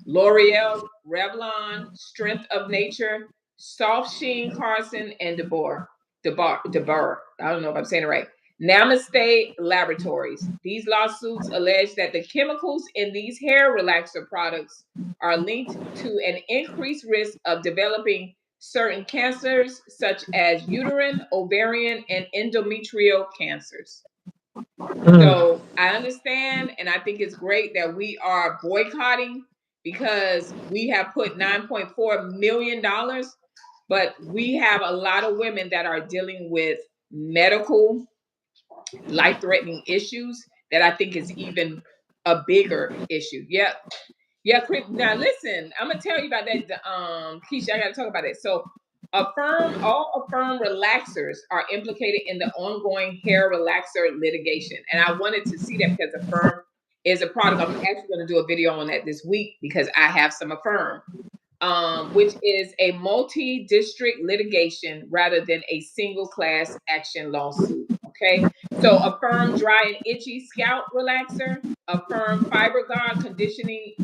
L'Oreal, Revlon, Strength of Nature, Soft Sheen, Carson, and DeBar. I don't know if I'm saying it right. Namaste Laboratories. These lawsuits allege that the chemicals in these hair relaxer products are linked to an increased risk of developing certain cancers, such as uterine, ovarian, and endometrial cancers. So I understand, and I think it's great that we are boycotting, because we have put $9.4 million, but we have a lot of women that are dealing with medical, life-threatening issues that I think is even a bigger issue. Yep. Yeah, now listen, I'm gonna tell you about that. Keisha, I gotta talk about it. So all Affirm relaxers are implicated in the ongoing hair relaxer litigation. And I wanted to see that because Affirm is a product. I'm actually gonna do a video on that this week because I have some Affirm. Which is a multi-district litigation rather than a single class action lawsuit. Okay, so Affirm Dry and Itchy Scalp Relaxer, Affirm Fiber Guard Conditioning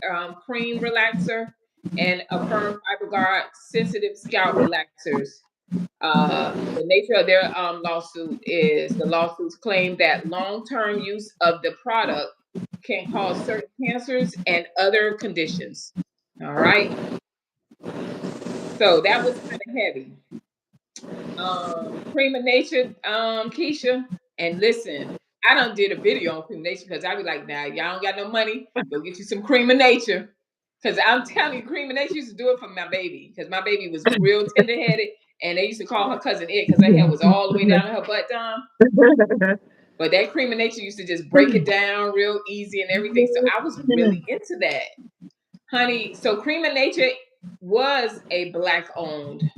Cream Relaxer, and Affirm Fiber Guard Sensitive Scalp Relaxers. The nature of their lawsuit is the lawsuits claim that long-term use of the product can cause certain cancers and other conditions. All right. So that was kind of heavy. Cream of Nature, Keisha. And listen, I done did a video on Cream of Nature because I be like, nah, y'all don't got no money. Go get you some Cream of Nature. Because I'm telling you, Cream of Nature used to do it for my baby. Because my baby was real tender-headed. And they used to call her cousin It because her hair was all the way down to her butt down. But that Cream of Nature used to just break it down real easy and everything. So I was really into that. Honey, so Cream of Nature was a black-owned.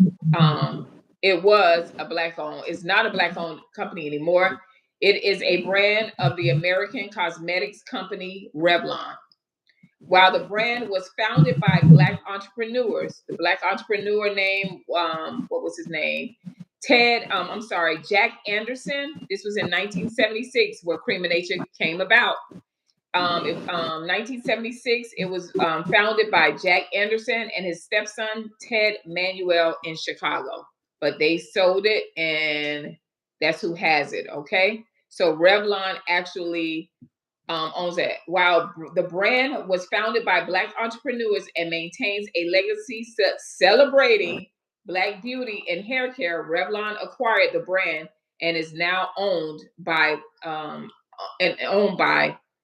It was a black-owned. It's not a black-owned company anymore. It is a brand of the American cosmetics company Revlon. While the brand was founded by black entrepreneurs, the black entrepreneur name, what was his name? Jack Anderson. This was in 1976 where Cream of Nature came about. 1976, it was founded by Jack Anderson and his stepson, Ted Manuel, in Chicago. But they sold it, and that's who has it, okay? So Revlon actually owns it. While the brand was founded by Black entrepreneurs and maintains a legacy celebrating Black beauty and hair care, Revlon acquired the brand and is now owned by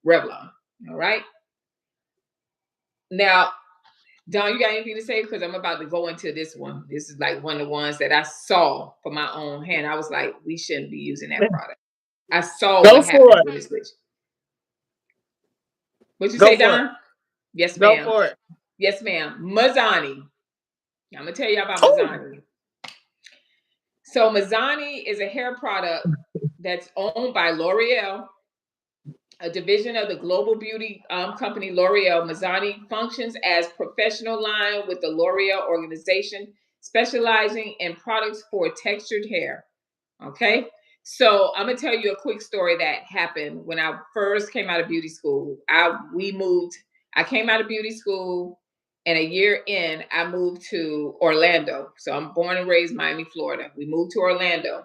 Revlon. All right. Now, Don, you got anything to say? Because I'm about to go into this one. This is like one of the ones that I saw for my own hand. I was like, we shouldn't be using that product. I saw Go what for happened it. with this switch. What you Go say, for Don? it. Yes, Go ma'am. for it. Yes, ma'am. Mazzani. I'm gonna tell you about Oh. Mazzani. So Mazzani is a hair product that's owned by L'Oreal, a division of the global beauty company L'Oreal. Mazzani functions as professional line with the L'Oreal organization, specializing in products for textured hair. Okay, so I'm gonna tell you a quick story that happened when I first came out of beauty school. I came out of beauty school, and a year in, I moved to Orlando. So I'm born and raised Miami, Florida. We moved to Orlando.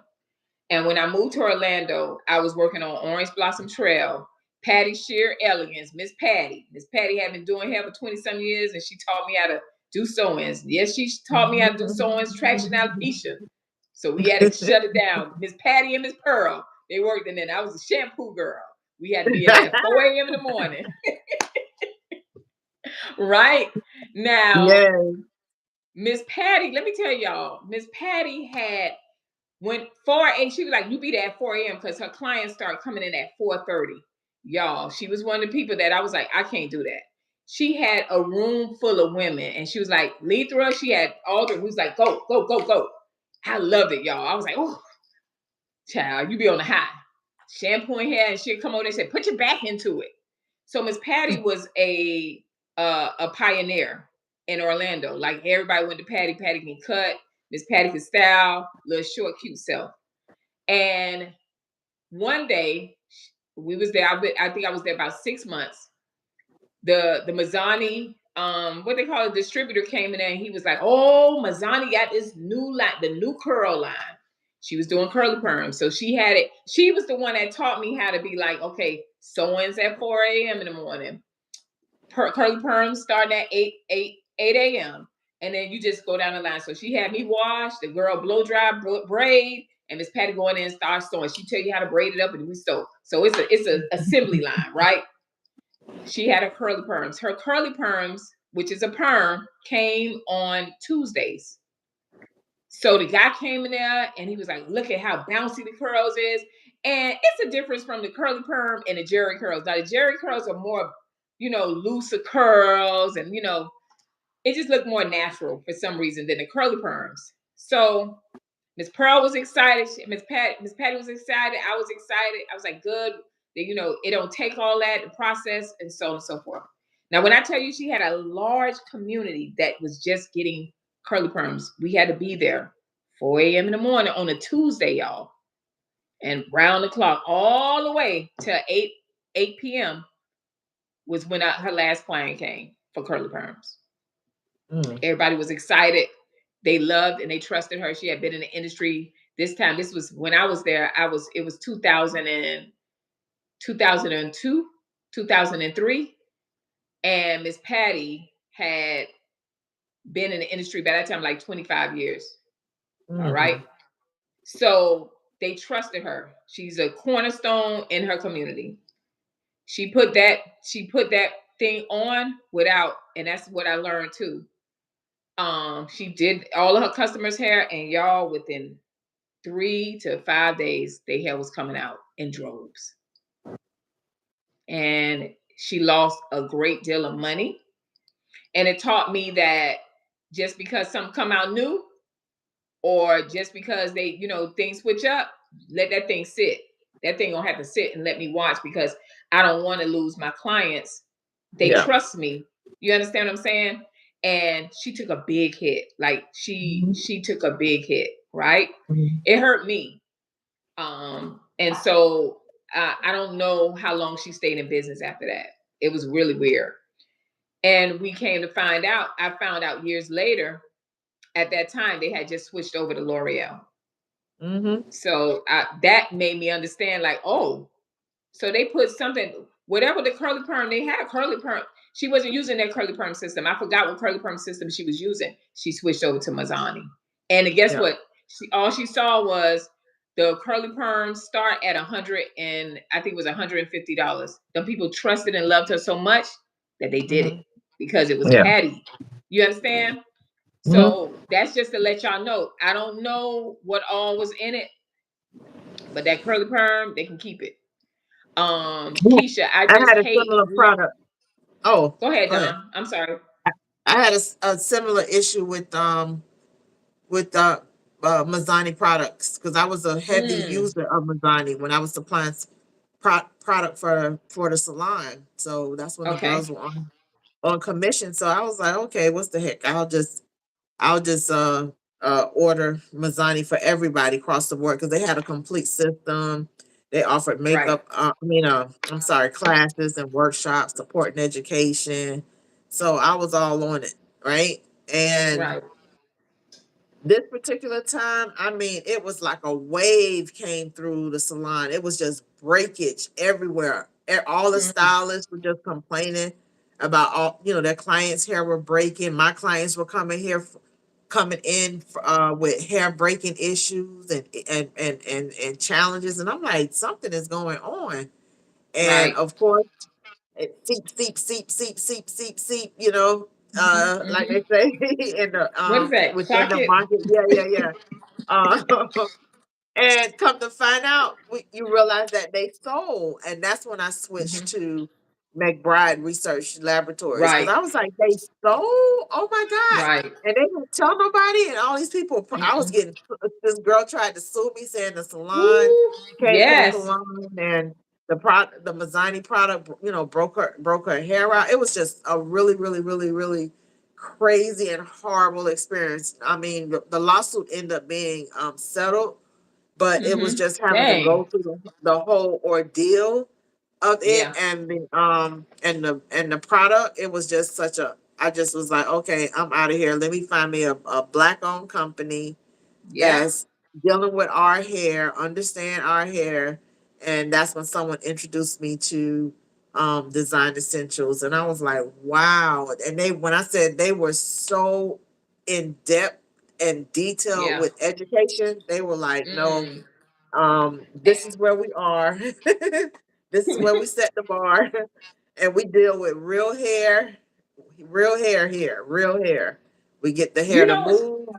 And when I moved to Orlando, I was working on Orange Blossom Trail. Patty Sheer Elegance, Miss Patty. Miss Patty had been doing hair for 20 some years, and she taught me how to do sew-ins. Yes, she taught me how to do sew-ins, traction alopecia. So we had to shut it down. Miss Patty and Miss Pearl, they worked in there. I was a shampoo girl. We had to be in there at 4 a.m. in the morning. Right? Now, Yes. Miss Patty, let me tell y'all, Miss Patty went 4 a.m. She was like, you be there at 4 a.m. because her clients start coming in at 4:30. Y'all, she was one of the people that I was like, I can't do that. She had a room full of women, and she was like, lead through her. She had all the, we was like, go, go, go, go. I loved it, y'all. I was like, oh, child, you be on the high. Shampooing hair, and she'd come over and say, put your back into it. So Miss Patty was a pioneer in Orlando. Like everybody went to Patty. Patty can cut. Miss Patty can style. Little short, cute self. And one day we was there. I think I was there about 6 months. The Mazzani, what they call it, distributor came in there, and he was like, "Oh, Mazzani got this new line, the new curl line." She was doing curly perms, so she had it. She was the one that taught me how to be like, okay, sew-ins at 4 a.m. in the morning. Curly perms starting at 8 a.m. And then you just go down the line. So she had me wash, the girl blow dry, braid, and Miss Patty going in and start sewing. She tell you how to braid it up, and we sew. So it's a assembly line, right? She had her curly perms. Her curly perms, which is a perm, came on Tuesdays. So the guy came in there and he was like, look at how bouncy the curls is. And it's a difference from the curly perm and the Jerry curls. Now the Jerry curls are more, looser curls, and it just looked more natural for some reason than the curly perms. So Miss Pearl was excited. Miss Patty was excited. I was excited. I was like, good. It don't take all that, the process, and so on and so forth. Now, when I tell you she had a large community that was just getting curly perms, we had to be there 4 a.m. in the morning on a Tuesday, y'all. And round the clock all the way to 8 p.m. was when her last client came for curly perms. Everybody was excited. They loved and they trusted her. She had been in the industry this time. This was when I was there. It was 2002, 2003. And Miss Patty had been in the industry by that time like 25 years. All right. So they trusted her. She's a cornerstone in her community. She put that thing on without, and that's what I learned too. She did all of her customers' hair, and y'all, within 3 to 5 days, their hair was coming out in droves. And she lost a great deal of money. And it taught me that just because something come out new, or just because they, things switch up, let that thing sit. That thing gonna have to sit and let me watch, because I don't want to lose my clients. They trust me. You understand what I'm saying? And she took a big hit. Like she took a big hit, right? It hurt me. And so I don't know how long she stayed in business after that. It was really weird. And we came to find out, I found out years later, at that time, they had just switched over to L'Oreal. So that made me understand, like, oh, so they put something, whatever the curly perm, they had a curly perm. She wasn't using that curly perm system. I forgot what curly perm system she was using. She switched over to Mazzani. And guess what? All she saw was the curly perms start at $100, and I think it was $150. The people trusted and loved her so much that they did it because it was Patty. You understand? So that's just to let y'all know. I don't know what all was in it, but that curly perm, they can keep it. Keisha, I I just had a hate. similar product. Oh, Go ahead, go ahead. Don. I'm sorry. I had a similar issue with Mazzani products because I was a heavy user of Mazzani when I was supplying product for the salon. So that's when the Okay. girls were on commission. So I was like, okay, what's the heck? I'll just order Mazzani for everybody across the board because they had a complete system. They offered Right. makeup, I'm sorry, classes and workshops, support and education. So I was all on it, right? And Right. this particular time, I mean, it was like a wave came through the salon. It was just breakage everywhere. All the Mm, stylists were just complaining about all, their clients' hair were breaking. My clients were coming in with hair breaking issues and challenges. And I'm like, something is going on. And right. of course, it seep, seep, seep, seep, seep, seep, seep, like Hmm. they say in What is that? within Clock the it. market. Yeah, yeah, yeah. Uh, and come to find out, you realize that they sold, and that's when I switched Hmm. to McBride Research Laboratories because Right. I was like, they sold. Oh my god! Right. And they didn't tell nobody, and all these people. I was Mm-mm. getting. This girl tried to sue me, saying the salon. Woo. She came to the Yes. salon, and the Mazzani product, broke her hair out. It was just a really, really, really, really crazy and horrible experience. I mean, the lawsuit ended up being settled, but it was Hmm. just having to Dang. go through the whole ordeal of it Yeah. and the product. It was just such a. I just was like, okay, I'm out of here. Let me find me a black owned company Yeah. that's dealing with our hair, understand our hair, and that's when someone introduced me to Design Essentials, and I was like, wow. And when I said they were so in depth and detailed Yeah. with education, they were like, no, Mm. this is where we are. This is where we set the bar, and we deal with real hair here, real hair. We get the hair You to know what's move.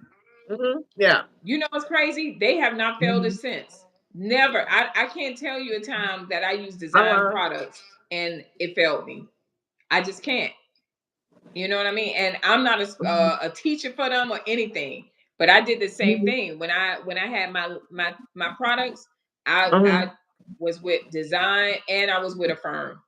Yeah. crazy? They have not failed us Mhm. since. Never. I can't tell you a time that I use design Uh-huh. products and it failed me. I just can't. You know what I mean? And I'm not Mhm. a teacher for them or anything, but I did the same Mhm. thing when I had my products. I Mhm. was with design and I was with a firm,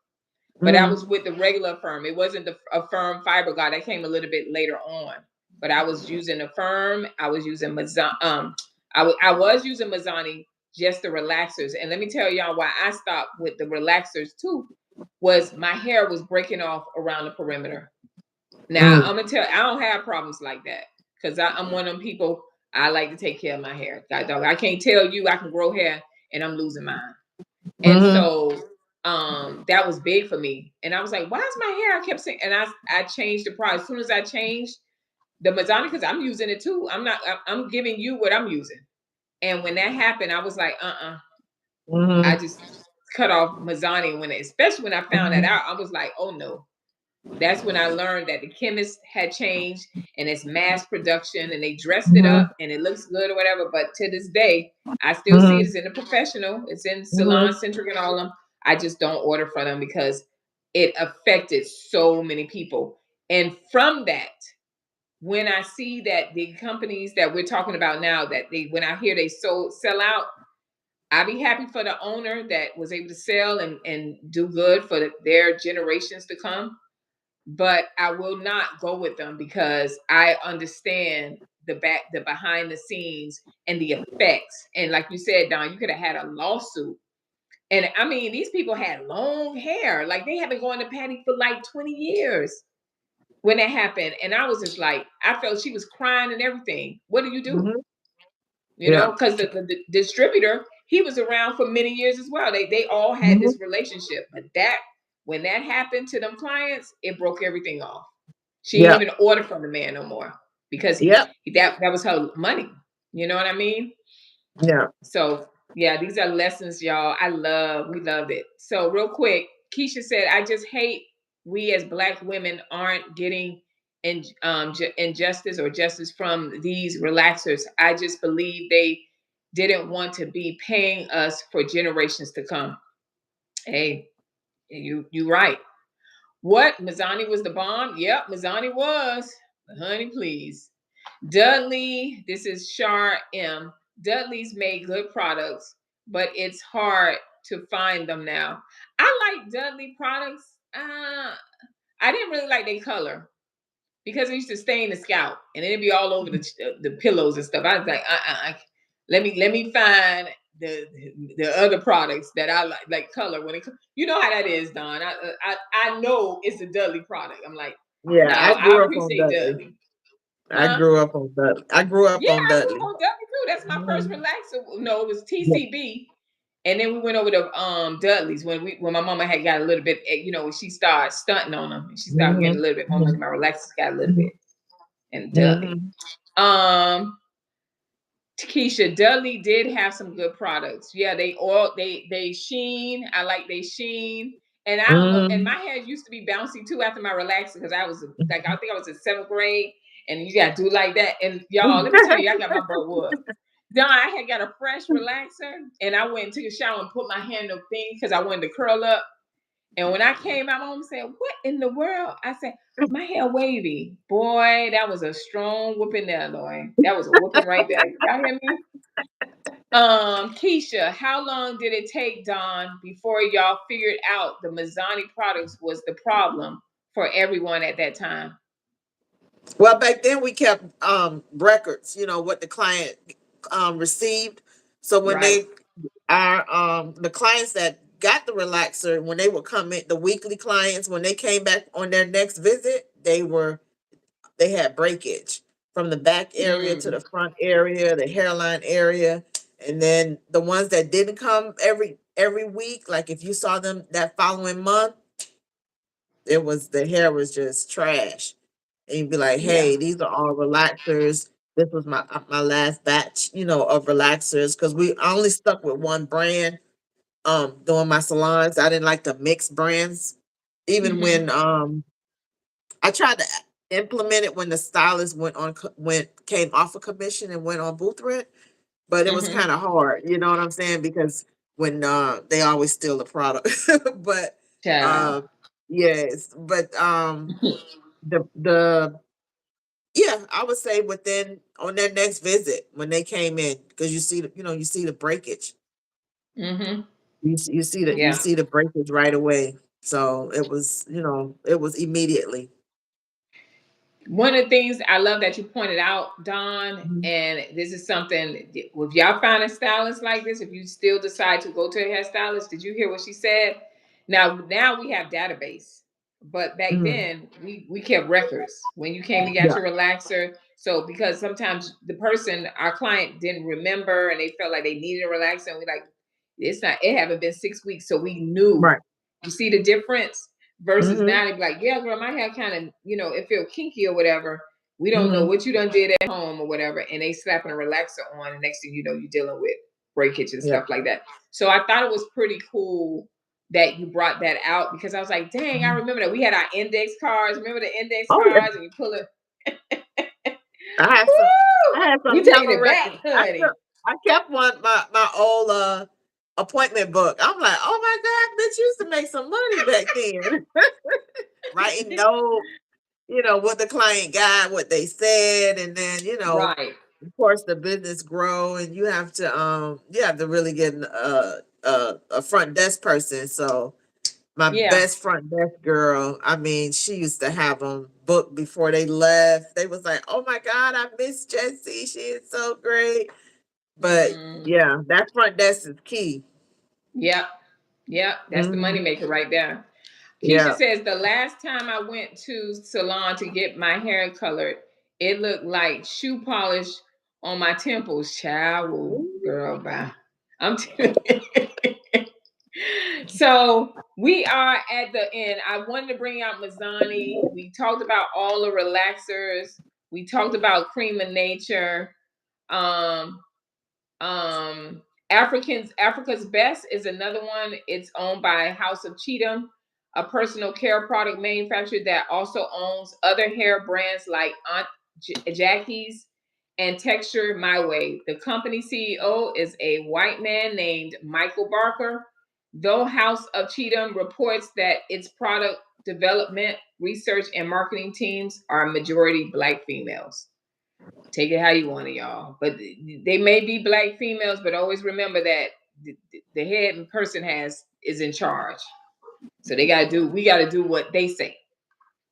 but I Mhm. was with the regular firm. It wasn't a firm fiber guard that came a little bit later on. But I was using a firm. I was using Mazzani. I was using Mazzani, just the relaxers. And let me tell y'all why I stopped with the relaxers too. Was my hair was breaking off around the perimeter. Now Mhm. I'm gonna tell. I don't have problems like that because I'm one of them people. I like to take care of my hair. God dog, I can't tell you I can grow hair and I'm losing mine. And Mhm. so that was big for me. And I was like, why is my hair? I kept saying, and I changed the product. As soon as I changed the Mazzani, because I'm using it too. I'm not. I'm giving you what I'm using. And when that happened, I was like, I Mhm. just cut off Mazzani especially when I found that Mhm. out. I was like, oh no. That's when I learned that the chemist had changed and it's mass production and they dressed it Mhm. up and it looks good or whatever. But to this day, I still see it Mhm. as in the professional. It's in Salon Mhm. Centric and all of them. I just don't order from them because it affected so many people. And from that, when I see that the companies that we're talking about now, that when I hear they sell out, I be happy for the owner that was able to sell and do good for their generations to come, but I will not go with them because I understand the behind the scenes and the effects. And like you said, Don, you could have had a lawsuit. And I mean, these people had long hair. Like they have been going to Patty for like 20 years when that happened. And I was just like, I felt she was crying and everything. What do you do? Mhm. You know, Yeah. because the distributor, he was around for many years as well. They all had Mhm. this relationship. But that when that happened to them clients, it broke everything off. She didn't Yeah. even order from the man no more because Yeah. that was her money. You know what I mean? Yeah. So yeah, these are lessons, y'all. We loved it. So real quick, Keisha said, I just hate we as Black women aren't getting injustice or justice from these relaxers. I just believe they didn't want to be paying us for generations to come. Hey, you right. What? Mazzani was the bomb? Yep, Mazzani was. Honey, please. Dudley, this is Shar M. Dudley's made good products, but it's hard to find them now. I like Dudley products. I didn't really like their color because it used to stain the scalp and it'd be all over the pillows and stuff. I was like, let me find the other products that I like color when it. You know how that is, Don. I know it's a Dudley product. I'm like, Yeah, no, I I grew up on appreciate Dudley. Dudley, I huh? grew up on Dudley. I grew up Yeah, on I grew up Dudley. on Dudley too. That's my first Mhm. relaxer. No, it was Yeah. TCB. And then we went over to Dudley's when my mama had got a little bit, she started stunting on them. She started getting a Mhm. little bit more money. Mhm. My relaxers got a little bit. Mhm. And Dudley. Mhm. Um, Keisha, Dudley did have some good products. Yeah, they sheen. I like they sheen. And I don't know. And my Mhm. hair used to be bouncy too after my relaxer because I was like, I think I was in seventh grade, and you got to do like that. And y'all, let me tell you, I got my butt whooped. Then I had got a fresh relaxer, and I went and took a shower and put my hair in the thing because I wanted to curl up. And when I came out, my mom said, "What in the world?" I said, "My hair wavy." Boy, that was a strong whooping there, Lord. That was a whooping right there. Y'all hear me? Keisha, how long did it take, Don, before y'all figured out the Mazzani products was the problem for everyone at that time? Well, back then we kept records, what the client received. So when Right. they our the clients that got the relaxer, when they would come in, the weekly clients, when they came back on their next visit, they had breakage from the back area to Mm, the front area, the hairline area. And then the ones that didn't come every week, like if you saw them that following month, the hair was just trash. And you'd be like, yeah. hey, these are all relaxers. This was my last batch, of relaxers, because I only stuck with one brand doing my salons. I didn't like the mixed brands. Even Mm-hmm. when I tried to implement it when the stylist came off of commission and went on booth rent, but it was Mm-hmm. kind of hard, you know what I'm saying? Because when they always steal the product. But Child. um yes, but the yeah, I would say within on their next visit when they came in, because you see the breakage. Mm-hmm. You Yeah. see the breakage right away. So it was immediately. One of the things I love that you pointed out, Don, Mhm. and this is something, if y'all find a stylist like this, if you still decide to go to a hairstylist, did you hear what she said? Now we have database, but back Mhm. then we kept records when you came and got Yeah. your relaxer. So because sometimes the person, our client, didn't remember and they felt like they needed a relaxer, and we like, it haven't been 6 weeks, so we knew. Right. You see the difference? Versus Mhm. now they'd be like, yeah, girl, my hair kind of, it feel kinky or whatever. We don't know Mhm. what you done did at home or whatever. And they slapping a relaxer on. And next thing you know, you're dealing with breakage and Yeah. stuff like that. So I thought it was pretty cool that you brought that out because I was like, dang, I Mhm. remember that. We had our index cards. Remember the index Oh yeah. cards? And you pull it. I had some Woo! I had some We hell taking of it back, records. honey. I kept my old appointment book. I'm like, oh my God, bitch used to make some money back then. Writing notes, what the client got, what they said, and then, Right. of course the business grow and you have to really get a front desk person. So my Yeah. best front desk girl, I mean, she used to have them booked before they left. They was like, oh my God, I miss Jessie. She is so great. But Mm, yeah, that front desk is key. yep. Yep. That's the Hmm. moneymaker right there. Keisha Yeah. says the last time I went to salon to get my hair colored, it looked like shoe polish on my temples. Child, ooh, girl, bye. I'm so we are at the end. I wanted to bring out Mazzani. We talked about all the relaxers. We talked about cream of nature. Um, Africa's Best is another one. It's owned by House of Cheatham. a personal care product manufacturer that also owns other hair brands like Aunt Jackie's and Texture My Way. The company CEO is a white man named Michael Barker, though House of Cheatham reports that its product development, research, and marketing teams are majority Black females. Take it how you want it, y'all. But they may be Black females, but always remember that the head person is in charge. So we got to do what they say.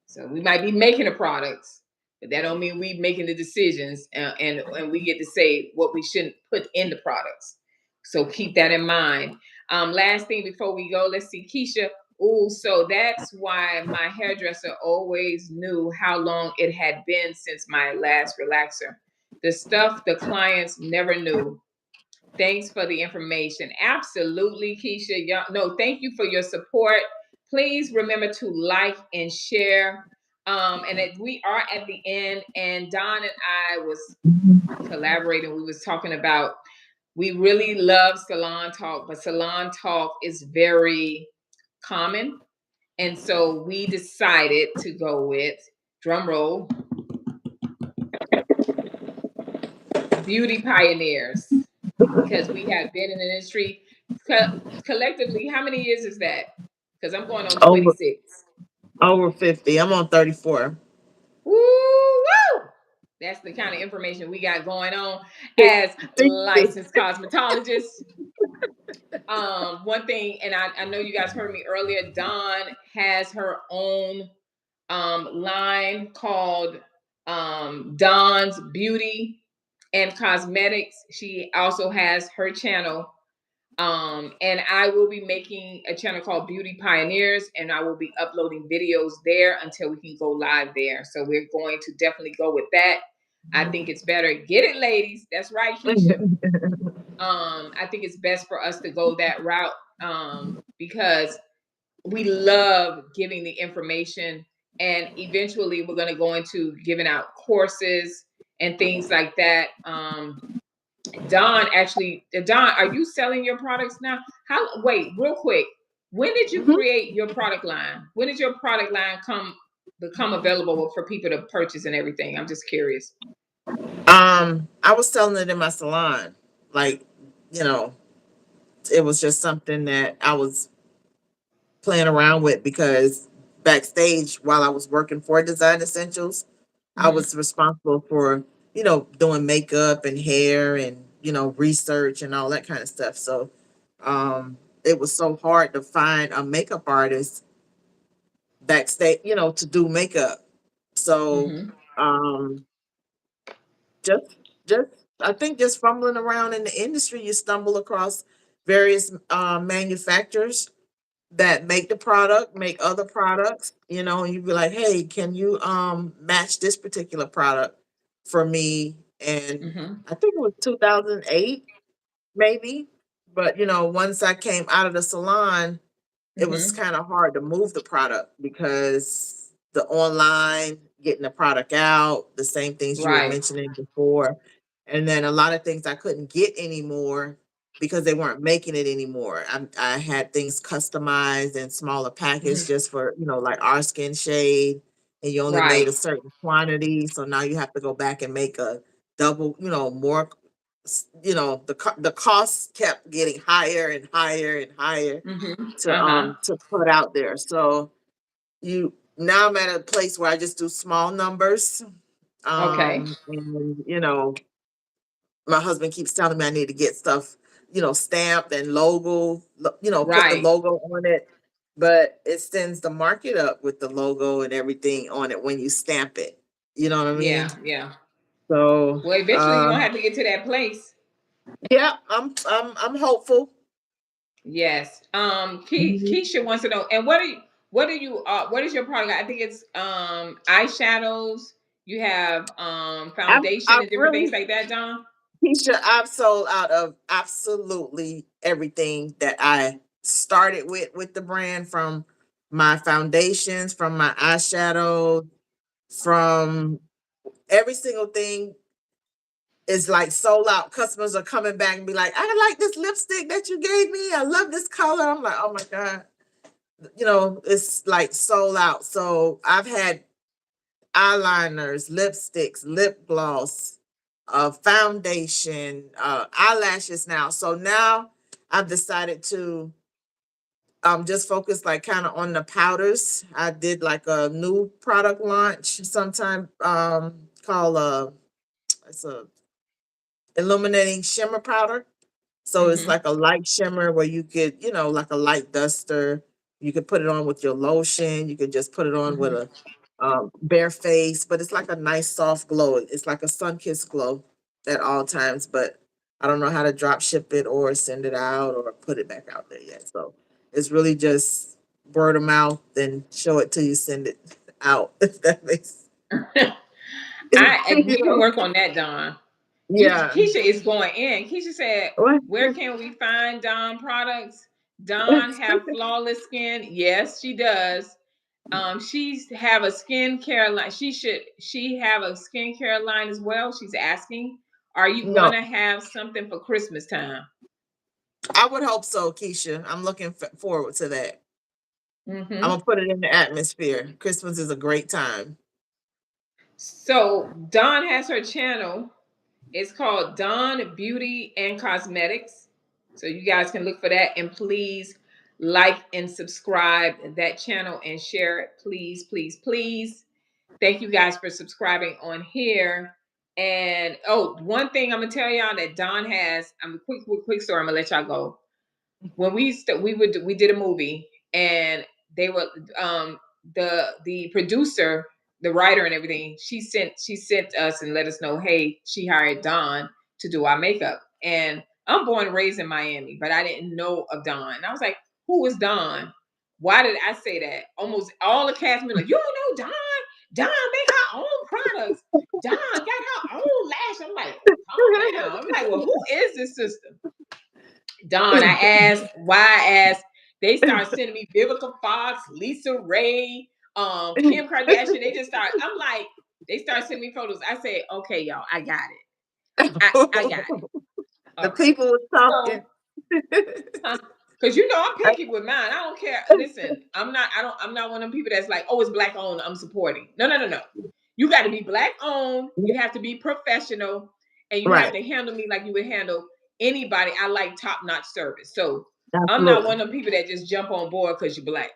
So we might be making the products, but that don't mean we making the decisions, and we get to say what we shouldn't put in the products. So keep that in mind. Last thing before we go, let's see, Keisha. Oh, so that's why my hairdresser always knew how long it had been since my last relaxer. The stuff the clients never knew. Thanks for the information. Absolutely, Keisha. No, thank you for your support. Please remember to like and share. And we are at the end, and Don and I was collaborating. We was talking about, we really love salon talk, but salon talk is very common. And so we decided to go with, drum roll, beauty pioneers, because we have been in the industry collectively. How many years is that? Because I'm going on 26. Over 50. I'm on 34. Woo! That's the kind of information we got going on as licensed cosmetologists. One thing, and I know you guys heard me earlier, Dawn has her own line called Dawn's Beauty and Cosmetics. She also has her channel. And I will be making a channel called Beauty Pioneers, and I will be uploading videos there until we can go live there. So we're going to definitely go with that. I think it's better. Get it, ladies. That's right, Keisha. I think it's best for us to go that route because we love giving the information, and eventually we're going to go into giving out courses and things like that. Don, are you selling your products now? Wait, real quick. When did you create your product line? When did your product line become available for people to purchase and everything? I'm just curious. I was selling it in my salon. Like, it was just something that I was playing around with because backstage while I was working for Design Essentials, I was responsible for, doing makeup and hair and, research and all that kind of stuff. So it was so hard to find a makeup artist backstage, to do makeup. So just just I think just fumbling around in the industry, you stumble across various manufacturers that make the product, make other products, and you'd be like, hey, can you match this particular product for me? And I think it was 2008, maybe. But once I came out of the salon, it was kind of hard to move the product because the online, getting the product out, the same things you were mentioning before. And then a lot of things I couldn't get anymore because they weren't making it anymore. I had things customized in smaller packets just for, like our skin shade, and you only made a certain quantity. So now you have to go back and make a double, more, the costs kept getting higher and higher and higher to put out there. So now I'm at a place where I just do small numbers. And my husband keeps telling me I need to get stuff, stamped and logo, put the logo on it. But it sends the market up with the logo and everything on it when you stamp it. You know what I mean? Yeah. So well, eventually you're gonna have to get to that place. Yeah, I'm hopeful. Yes. Keisha wants to know, and what is your product? I think it's eyeshadows. You have foundation and different things like that, John. Keisha, I've sold out of absolutely everything that I started with the brand, from my foundations, from my eyeshadow, from every single thing is like sold out. Customers are coming back and be like, I like this lipstick that you gave me. I love this color. I'm like, oh my God. it's like sold out. So I've had eyeliners, lipsticks, lip gloss, foundation, eyelashes now. So now I've decided to just focus like kind of on the powders. I did like a new product launch sometime called it's a illuminating shimmer powder. So it's like a light shimmer where you could, like a light duster. You could put it on with your lotion. You could just put it on with a bare face, but it's like a nice soft glow. It's like a sun-kissed glow at all times, but I don't know how to drop ship it or send it out or put it back out there yet. So it's really just word of mouth and show it till you send it out, if that makes We can work on that, Dawn. Yeah. Keisha is going in. Keisha said, "Where can we find Dawn products? Dawn have flawless skin. Yes, she does. She's have a skincare line. She have a skincare line as well. She's asking, are you No. gonna have something for Christmas time? I would hope so, Keisha. I'm looking forward to that. I'm gonna put it in the atmosphere. Christmas is a great time. So Dawn has her channel. It's called Dawn Beauty and Cosmetics. So you guys can look for that, and please like and subscribe that channel and share it. Please, please, please. Thank you guys for subscribing on here. And one thing I'm gonna tell y'all that Dawn has. I'm quick story. I'm gonna let y'all go. When we did a movie, and they were the producer, the writer, and everything. She sent us and let us know, hey, she hired Dawn to do our makeup. And I'm born and raised in Miami, but I didn't know of Dawn. And I was like, who is Dawn? Why did I say that? Almost all the cast members like, you don't know Dawn? Dawn make her own products. Dawn got her own lash. I'm like, calm down. I'm like, well, who is this sister? Dawn, I asked, why I asked, they start sending me Vivica Fox, Lisa Ray, Kim Kardashian. They just start, I'm like, they start sending me photos. I say, okay, y'all, I got it. I got it. The people was talking. Because I'm picky with mine. I don't care. Listen, I'm not one of them people that's like, oh, it's black owned, I'm supporting. No. You got to be black owned, you have to be professional, and you have to handle me like you would handle anybody. I like top-notch service. So I'm not one of them people that just jump on board because you're black.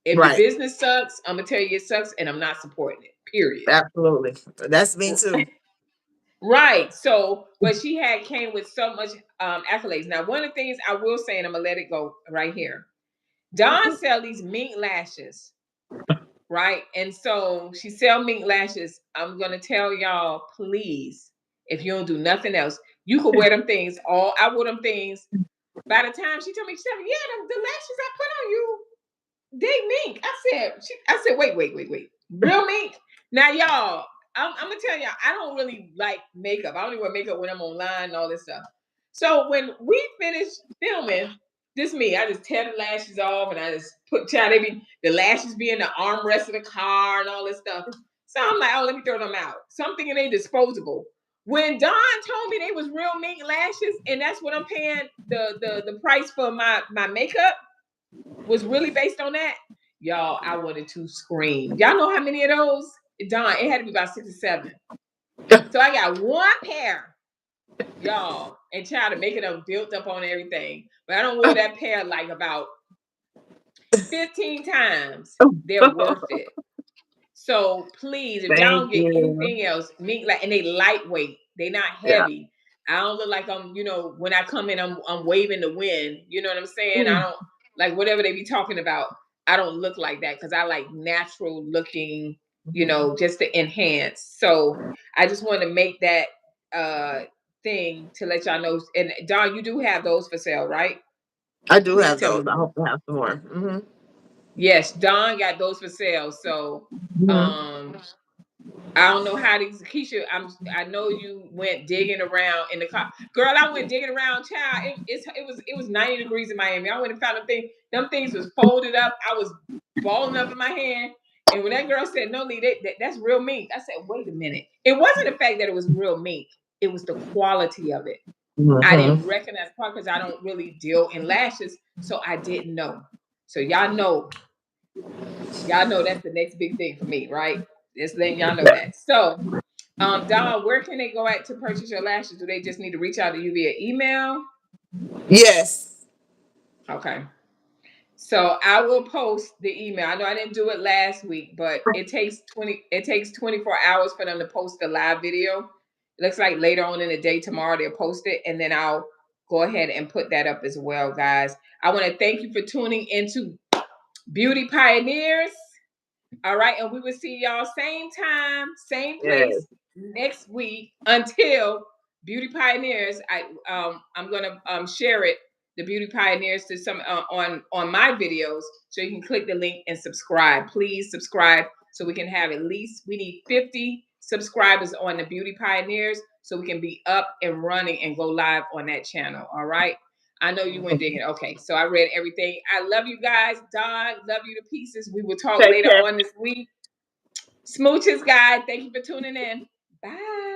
If your business sucks, I'm gonna tell you it sucks, and I'm not supporting it. Period. Absolutely. That's me too. Right. So, but she came with so much accolades. Now, one of the things I will say, and I'm gonna let it go right here. Dawn sell these mink lashes, right? And so she sell mink lashes. I'm gonna tell y'all, please, if you don't do nothing else, you could wear them things. I wore them things. By the time she told me, she said, "Yeah, the lashes I put on you, they mink." I said, wait, real mink? Now, y'all, I'm gonna tell y'all, I don't really like makeup. I only wear makeup when I'm online and all this stuff. So when we finished filming, this me, I just tear the lashes off and I just the lashes be in the armrest of the car and all this stuff. So I'm like, oh, let me throw them out. Something in a disposable. When Dawn told me they was real mink lashes, and that's what I'm paying the price for my makeup was really based on that, y'all, I wanted to scream. Y'all know how many of those? Dawn, it had to be about 6 or 7. So I got one pair, y'all, and try to make it up built up on everything. But I don't wear that pair like about 15 times. They're worth it. So please, if y'all don't get anything else, and they lightweight, they not heavy. I don't look like I'm, when I come in, I'm waving the wind. You know what I'm saying? I don't like whatever they be talking about. I don't look like that because I like natural looking, just to enhance. So I just want to make that thing to let y'all know. And Dawn, you do have those for sale, right? I do have those. I hope to have some more. Yes, Dawn got those for sale. So I don't know how these, Keisha. I know you went digging around in the car, girl. I went digging around, child. It was 90 degrees in Miami. I went and found them things. Them things was folded up. I was balling up in my hand. And when that girl said, "No, Lee, that's real mink," I said, "Wait a minute." It wasn't the fact that it was real mink. It was the quality of it. I didn't recognize part because I don't really deal in lashes, so I didn't know. So y'all know that's the next big thing for me, right? Just letting y'all know that. So, Dawn, where can they go at to purchase your lashes? Do they just need to reach out to you via email? Yes. Okay. So I will post the email. I know I didn't do it last week, but it takes 24 hours for them to post the live video. It looks like later on in the day tomorrow they'll post it, and then I'll go ahead and put that up as well, guys. I want to thank you for tuning into Beauty Pioneers. All right, and we will see y'all same time, same place next week. Until Beauty Pioneers, I'm gonna share it, the Beauty Pioneers, to some on my videos, so you can click the link and subscribe. Please subscribe so we can have we need 50 subscribers on the Beauty Pioneers so we can be up and running and go live on that channel. All right. I know you went digging. Okay, so I read everything. I love you guys. Don, love you to pieces. We will talk later on this week. Smooches, guys. Thank you for tuning in. Bye.